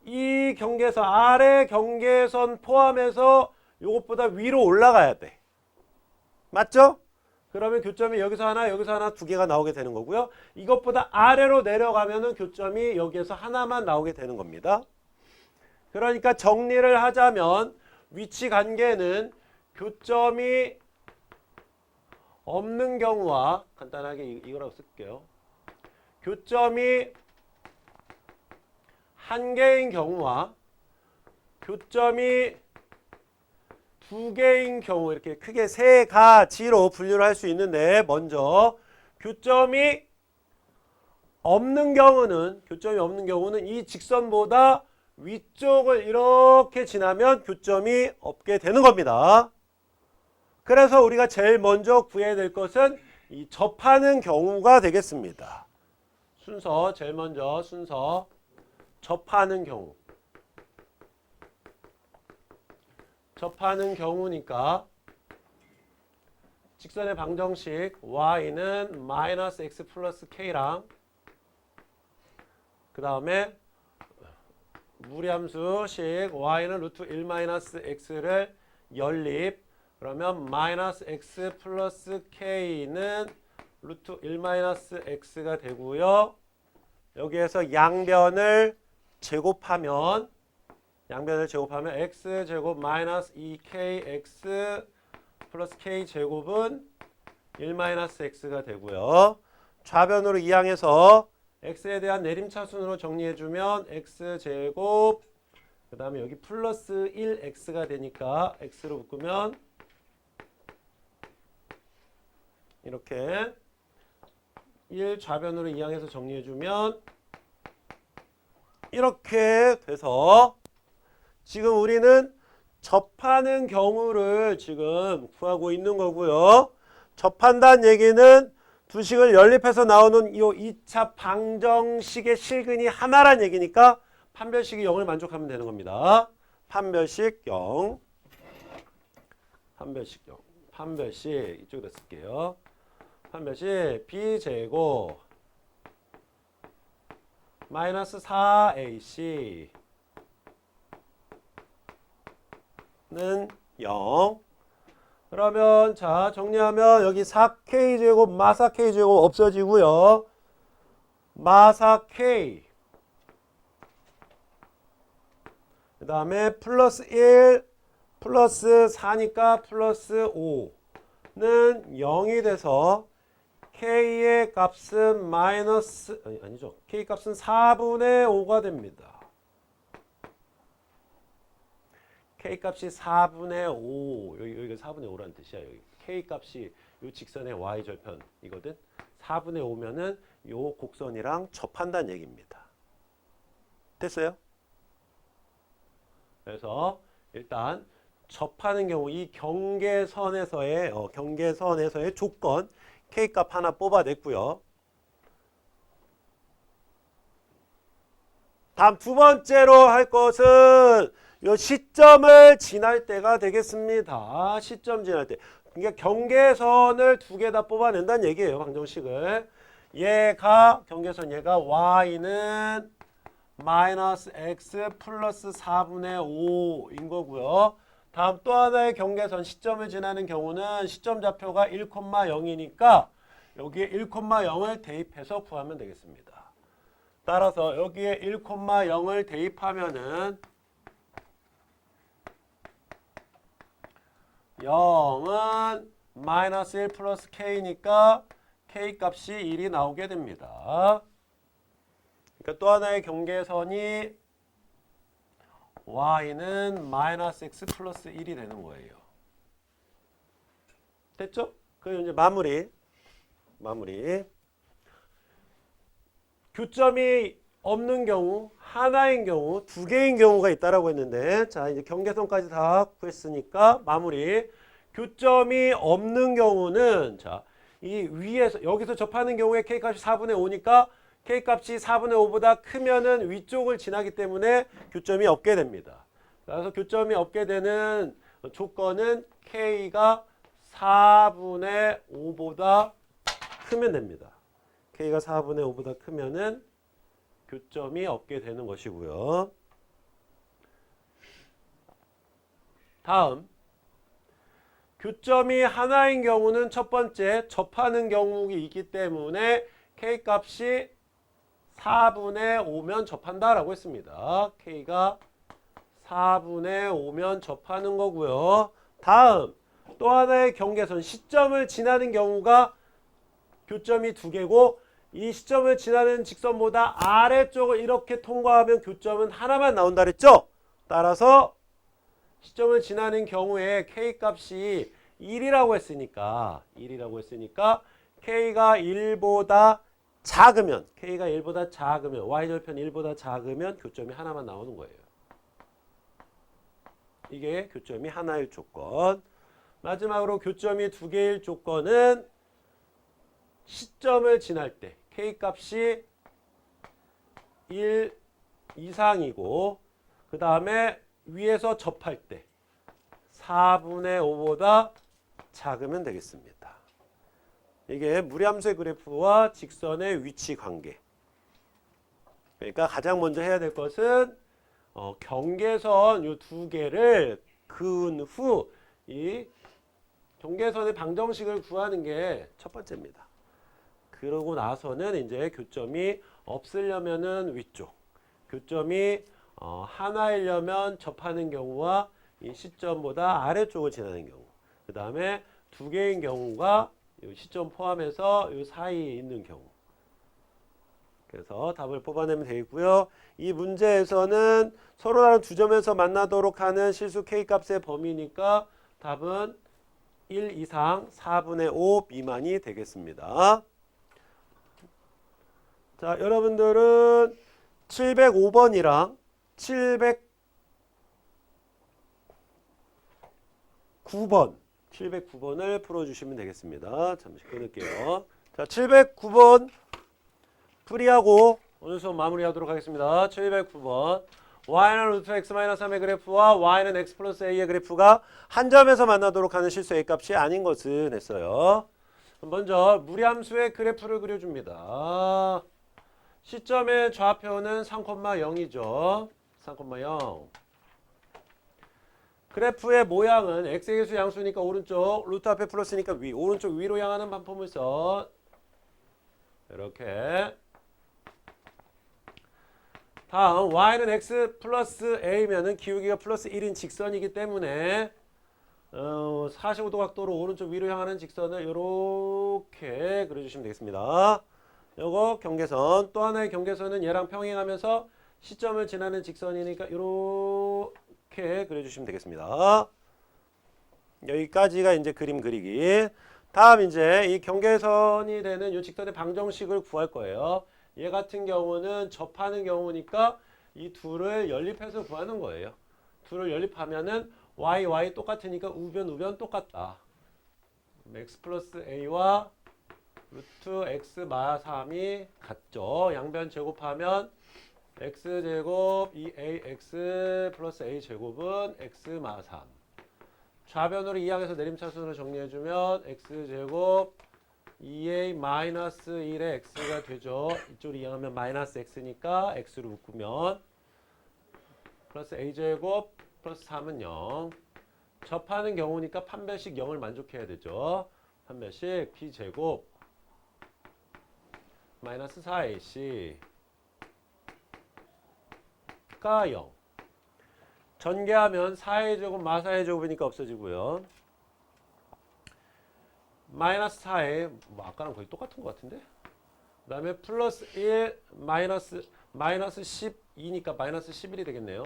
이 경계선 아래 경계선 포함해서 요것보다 위로 올라가야 돼. 맞죠? 그러면 교점이 여기서 하나 두 개가 나오게 되는 거고요. 이것보다 아래로 내려가면은 교점이 여기에서 하나만 나오게 되는 겁니다. 그러니까 정리를 하자면 위치 관계는 교점이 없는 경우와 간단하게 이거라고 쓸게요. 교점이 한 개인 경우와 교점이 두 개인 경우 이렇게 크게 세 가지로 분류를 할 수 있는데 먼저 교점이 없는 경우는 이 직선보다 위쪽을 이렇게 지나면 교점이 없게 되는 겁니다. 그래서 우리가 제일 먼저 구해야 될 것은 이 접하는 경우가 되겠습니다. 제일 먼저 순서 접하는 경우. 접하는 경우니까 직선의 방정식 y는 마이너스 x 플러스 k랑 그 다음에 무리함수식 y는 루트 1 마이너스 x를 연립 그러면 마이너스 x 플러스 k는 루트 1 마이너스 x가 되고요. 여기에서 양변을 제곱하면 x제곱 마이너스 2kx 플러스 k제곱은 1 마이너스 x가 되고요. 좌변으로 이항해서 x에 대한 내림차순으로 정리해주면 x제곱 그 다음에 여기 플러스 1x가 되니까 x로 묶으면 이렇게 1 좌변으로 이항해서 정리해주면 이렇게 돼서 지금 우리는 접하는 경우를 지금 구하고 있는 거고요. 접한다는 얘기는 두 식을 연립해서 나오는 이 2차 방정식의 실근이 하나란 얘기니까 판별식이 0을 만족하면 되는 겁니다. 판별식 0. 판별식 이쪽에다 쓸게요. 판별식 b제곱 마이너스 4ac 는 0. 그러면 자 정리하면 여기 4k제곱 마사 k제곱 없어지고요. 마사 k 그 다음에 플러스 1 플러스 4니까 플러스 5는 0이 돼서 k의 값은 마이너스 아니죠. k 값은 4분의 5가 됩니다. k 값이 4분의 5 여기가 4분의 5라는 뜻이야. 여기 k 값이 이 직선의 y 절편이거든. 4분의 5면은 이 곡선이랑 접한다는 얘기입니다. 됐어요? 그래서 일단 접하는 경우 이 경계선에서의 조건 k 값 하나 뽑아냈고요. 다음 두 번째로 할 것은 요 시점을 지날 때가 되겠습니다. 시점 지날 때. 그러니까 경계선을 두 개 다 뽑아낸다는 얘기예요. 방정식을. 경계선 얘가 y는 마이너스 x 플러스 4분의 5인 거고요. 다음 또 하나의 경계선 시점을 지나는 경우는 시점 좌표가 1,0이니까 여기에 1,0을 대입해서 구하면 되겠습니다. 따라서 여기에 1,0을 대입하면은 0은 마이너스 1 플러스 k니까 k 값이 1이 나오게 됩니다. 그러니까 또 하나의 경계선이 y는 마이너스 x 플러스 1이 되는 거예요. 됐죠? 그럼 이제 마무리. 교점이 없는 경우, 하나인 경우, 두 개인 경우가 있다라고 했는데, 자 이제 경계선까지 다 구했으니까 마무리. 교점이 없는 경우는 자 이 위에서 여기서 접하는 경우에 k 값이 4분의 5니까 k 값이 4분의 5보다 크면은 위쪽을 지나기 때문에 교점이 없게 됩니다. 그래서 교점이 없게 되는 조건은 k가 4분의 5보다 크면 됩니다. k가 4분의 5보다 크면은 교점이 없게 되는 것이고요. 다음 교점이 하나인 경우는 첫 번째 접하는 경우이 있기 때문에 k 값이 4분의 5면 접한다라고 했습니다. k가 4분의 5면 접하는 거고요. 다음 또 하나의 경계선 시점을 지나는 경우가 교점이 두 개고 이 시점을 지나는 직선보다 아래쪽을 이렇게 통과하면 교점은 하나만 나온다 그랬죠? 따라서 시점을 지나는 경우에 k 값이 1이라고 했으니까 k가 1보다 작으면 y절편 1보다 작으면 교점이 하나만 나오는 거예요. 이게 교점이 하나일 조건. 마지막으로 교점이 두 개일 조건은 시점을 지날 때 k 값이 1 이상이고 그 다음에 위에서 접할 때 4분의 5보다 작으면 되겠습니다. 이게 무리함수의 그래프와 직선의 위치 관계. 그러니까 가장 먼저 해야 될 것은 경계선 이 두 개를 그은 후 이 경계선의 방정식을 구하는 게 첫 번째입니다. 그러고 나서는 이제 교점이 없으려면은 위쪽, 교점이 하나이려면 접하는 경우와 이 시점보다 아래쪽을 지나는 경우, 그 다음에 두 개인 경우가 이 시점 포함해서 이 사이에 있는 경우. 그래서 답을 뽑아내면 되겠고요. 이 문제에서는 서로 다른 두 점에서 만나도록 하는 실수 k 값의 범위니까 답은 1 이상 4분의 5 미만이 되겠습니다. 자, 여러분들은 705번이랑 709번을 풀어주시면 되겠습니다. 잠시 끊을게요. 자, 709번 풀이하고 오늘 수업 마무리하도록 하겠습니다. 709번 y는 루트 x-3의 그래프와 y는 x 플러스 a의 그래프가 한 점에서 만나도록 하는 실수 a 값이 아닌 것은 했어요. 먼저 무리함수의 그래프를 그려줍니다. 시점의 좌표는 3,0이죠. 3,0. 그래프의 모양은 x의 수 양수니까 오른쪽, 루트 앞에 플러스니까 위, 오른쪽 위로 향하는 반포물선. 이렇게. 다음 y는 x 플러스 a면은 기울기가 플러스 1인 직선이기 때문에 45도 각도로 오른쪽 위로 향하는 직선을 이렇게 그려주시면 되겠습니다. 요거 경계선. 또 하나의 경계선은 얘랑 평행하면서 시점을 지나는 직선이니까 이렇게 그려주시면 되겠습니다. 여기까지가 이제 그림 그리기. 다음 이제 이 경계선이 되는 이 직선의 방정식을 구할 거예요. 얘 같은 경우는 접하는 경우니까 이 둘을 연립해서 구하는 거예요. 둘을 연립하면은 y 똑같으니까 우변 똑같다. x 플러스 a와 루트 x 마 3이 같죠. 양변 제곱하면 x제곱 2ax 플러스 a제곱은 x 마 3. 좌변으로 이항해서 내림차순으로 정리해주면 x제곱 2a 마이너스 1의 x가 되죠. 이쪽으로 이항하면 마이너스 x니까 x로 묶으면 플러스 a제곱 플러스 3은 0. 접하는 경우니까 판별식 0을 만족해야 되죠. 판별식 b제곱 마이너스 4ac 가 0. 전개하면 4의 제곱 마 4의 제곱이니까 없어지고요. 마이너스 4에 아까랑 거의 똑같은 것 같은데? 그 다음에 플러스 1 마이너스 12니까 마이너스 11이 되겠네요.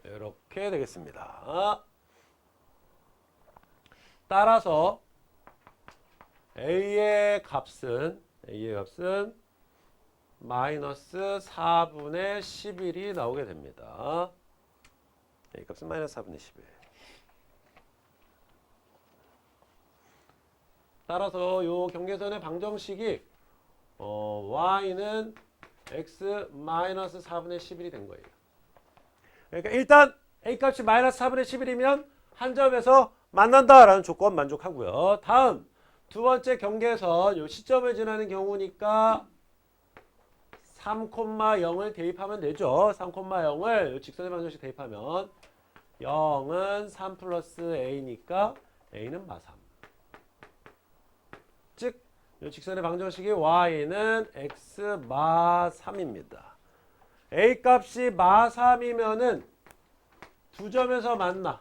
이렇게 되겠습니다. 따라서 A의 값은 마이너스 4분의 11이 나오게 됩니다. A 값은 마이너스 4분의 11. 따라서 요 경계선의 방정식이 y는 x 마이너스 4분의 11이 된 거예요. 그러니까 일단 a 값이 마이너스 4분의 11이면 한 점에서 만난다라는 조건 만족하고요. 다음 두 번째 경계선 요 시점을 지나는 경우니까 3,0을 대입하면 되죠. 3,0을 요 직선의 방정식 대입하면 0은 3 플러스 a니까 a는 마3. 즉, 요 직선의 방정식이 y는 x 마3입니다. a 값이 마3이면은 두 점에서 만나.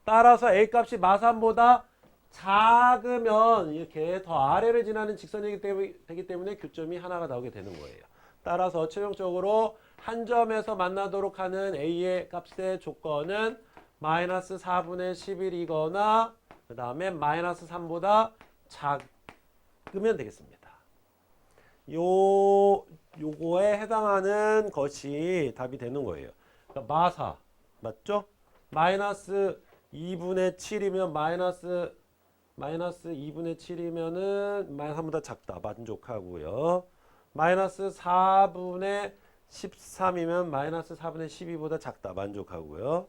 따라서 a 값이 마3보다 작으면 이렇게 더 아래를 지나는 직선이기 되기 때문에 교점이 하나가 나오게 되는 거예요. 따라서 최종적으로 한 점에서 만나도록 하는 a의 값의 조건은 마이너스 4분의 11이거나 그 다음에 마이너스 3보다 작으면 되겠습니다. 요거에 해당하는 것이 답이 되는 거예요. 그러니까 마사 맞죠? 마이너스 2분의 7이면 마이너스 2분의 7이면은 마이너스 3보다 작다. 만족하고요. 마이너스 4분의 13이면 마이너스 4분의 12보다 작다. 만족하고요.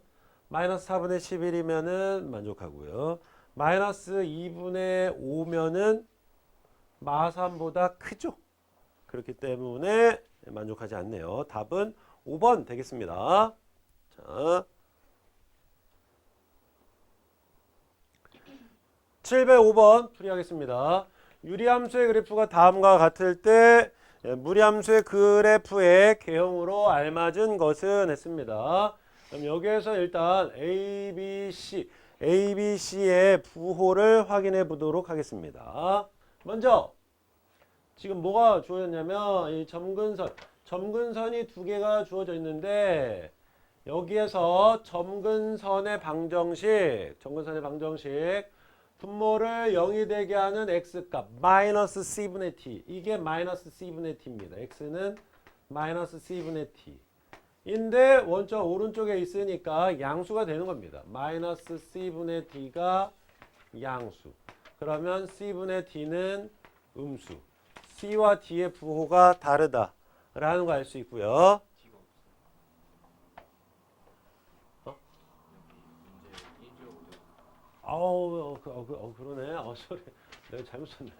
마이너스 4분의 11이면은 만족하고요. 마이너스 2분의 5면은 마3보다 크죠. 그렇기 때문에 만족하지 않네요. 답은 5번 되겠습니다. 자, 705번 풀이하겠습니다. 유리함수의 그래프가 다음과 같을 때 무리함수의 그래프의 개형으로 알맞은 것은 했습니다. 그럼 여기에서 일단 ABC의 부호를 확인해 보도록 하겠습니다. 먼저 지금 뭐가 주어졌냐면 이 점근선이 두 개가 주어져 있는데 여기에서 점근선의 방정식 분모를 0이 되게 하는 x값 마이너스 c분의 t 이게 마이너스 c분의 t입니다. x는 마이너스 c분의 t 인데 원점 오른쪽에 있으니까 양수가 되는 겁니다. 마이너스 c분의 t가 양수. 그러면 c분의 t는 음수. c와 t의 부호가 다르다라는 거 알 수 있고요. 그러네. 소리. 내가 잘못 썼네.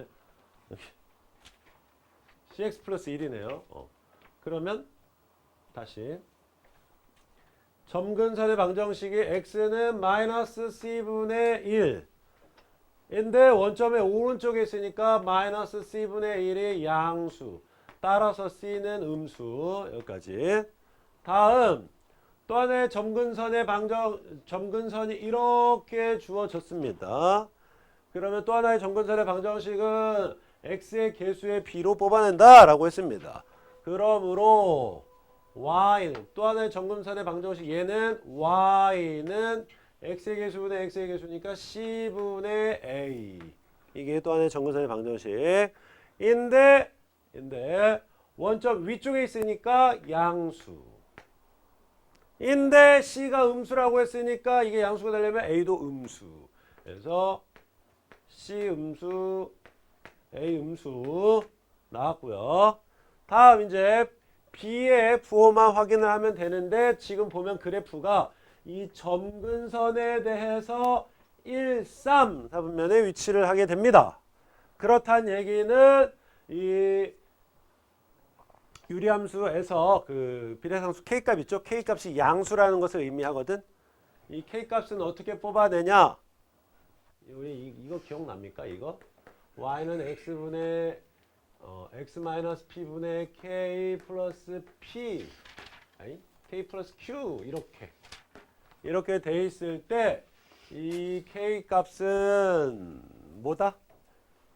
cx 플러스 1이네요. 그러면 다시 점근선의 방정식이 x는 마이너스 c분의 1 인데 원점의 오른쪽에 있으니까 마이너스 c분의 1이 양수. 따라서 c는 음수. 여기까지. 다음 또 하나의 점근선이 이렇게 주어졌습니다. 그러면 또 하나의 점근선의 방정식은 x의 개수의 b로 뽑아낸다 라고 했습니다. 그러므로 y는 또 하나의 점근선의 방정식 얘는 y는 x의 개수분의 x의 개수니까 c분의 a 이게 또 하나의 점근선의 방정식인데 원점 위쪽에 있으니까 양수 인데 c가 음수라고 했으니까 이게 양수가 되려면 a도 음수. 그래서 c 음수, a 음수 나왔고요. 다음 이제 b의 부호만 확인을 하면 되는데 지금 보면 그래프가 이 점근선에 대해서 1, 3 사분면에 위치를 하게 됩니다. 그렇다는 얘기는 이 유리함수에서 그 비례상수 k값 있죠? k값이 양수라는 것을 의미하거든. 이 k값은 어떻게 뽑아내냐? 이거 기억납니까? 이거 y는 x분의 x-p분의 k 플러스 p k 플러스 q 이렇게 돼 있을 때 이 k값은 뭐다?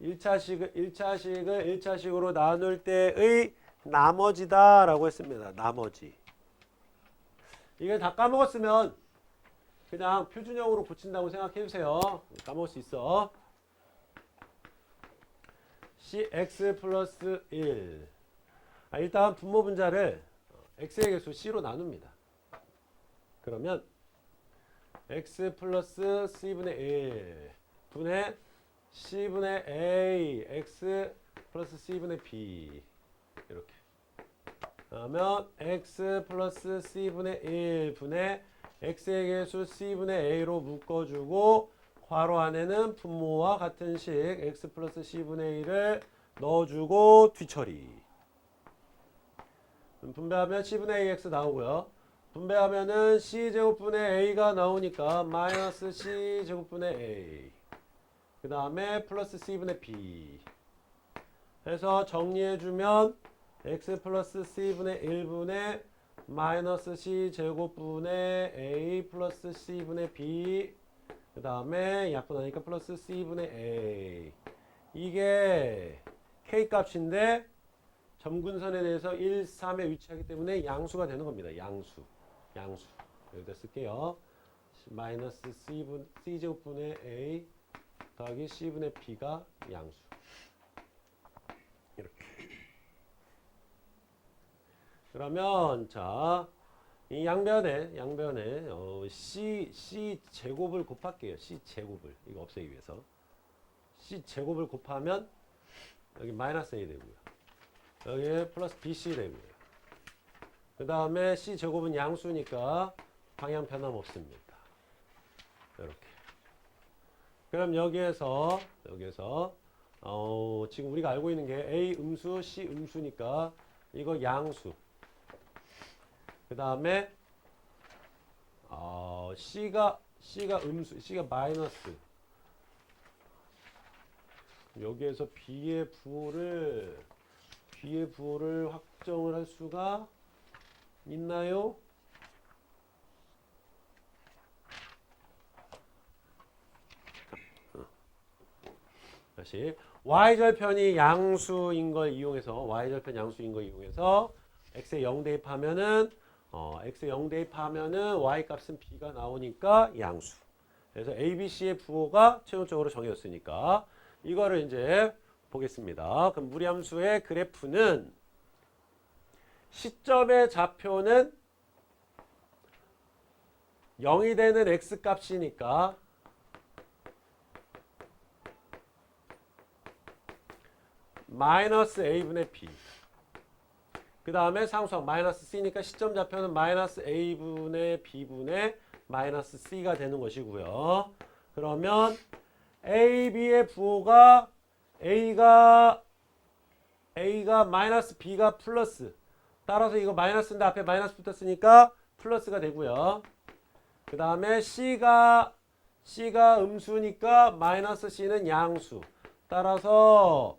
1차식을 나눌 때의 나머지다 라고 했습니다. 나머지. 이게 다 까먹었으면 그냥 표준형으로 고친다고 생각해 주세요. 까먹을 수 있어. cx 플러스 1. 일단 분모 분자를 x의 개수 c로 나눕니다. 그러면 x 플러스 c분의 1 분의 c분의 a x 플러스 c분의 b 이렇게. 그러면 x 플러스 c분의 1 분의 x의 개수 c분의 a로 묶어주고 괄호 안에는 분모와 같은 식 x 플러스 c분의 1을 넣어주고 뒤처리. 분배하면 c분의 ax 나오고요. 분배하면은 c제곱분의 a가 나오니까 마이너스 c제곱분의 a. 그 다음에 플러스 c분의 b. 해서 정리해주면 x 플러스 c분의 1분의 마이너스 c제곱분의 a 플러스 c분의 b. 그 다음에 약분하니까 플러스 c분의 a. 이게 k 값인데 점근선에 대해서 1, 3에 위치하기 때문에 양수가 되는 겁니다. 양수. 여기다 쓸게요. 마이너스 c제곱분의 a 더하기 c분의 b가 양수. 이렇게. 그러면 자, 이 양변에 c 제곱을 곱할게요. c 제곱을 이거 없애기 위해서 c 제곱을 곱하면 여기 마이너스 a 되고요. 여기 플러스 bc 되고요. 그 다음에 c 제곱은 양수니까 방향 변함 없습니다. 이렇게. 그럼 여기에서 지금 우리가 알고 있는 게 a 음수, c 음수니까 이거 양수. 그 다음에 c가 음수, c가 마이너스. 여기에서 b의 부호를 확정을 할 수가 있나요? 다시 y절편이 양수인 걸 이용해서 x에 0 대입하면은 y 값은 b가 나오니까 양수. 그래서 a, b, c의 부호가 최종적으로 정해졌으니까 이거를 이제 보겠습니다. 그럼 무리함수의 그래프는 시점의 좌표는 0이 되는 x 값이니까 마이너스 a분의 b. 그 다음에 상수항 마이너스 c니까 시점 좌표는 마이너스 a분의 b분의 마이너스 c가 되는 것이고요. 그러면 a, b의 부호가 a가 마이너스 b가 플러스. 따라서 이거 마이너스인데 앞에 마이너스 붙었으니까 플러스가 되고요. 그 다음에 c가 음수니까 마이너스 c는 양수. 따라서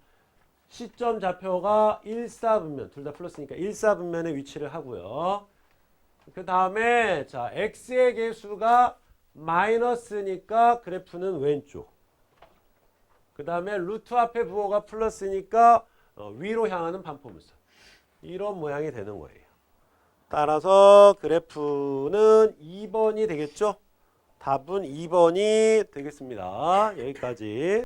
시점 좌표가 1사분면, 둘 다 플러스니까 1사분면에 위치를 하고요. 그 다음에 자 x의 개수가 마이너스니까 그래프는 왼쪽. 그 다음에 루트 앞에 부호가 플러스니까 위로 향하는 반포물선. 이런 모양이 되는 거예요. 따라서 그래프는 2번이 되겠죠? 답은 2번이 되겠습니다. 여기까지.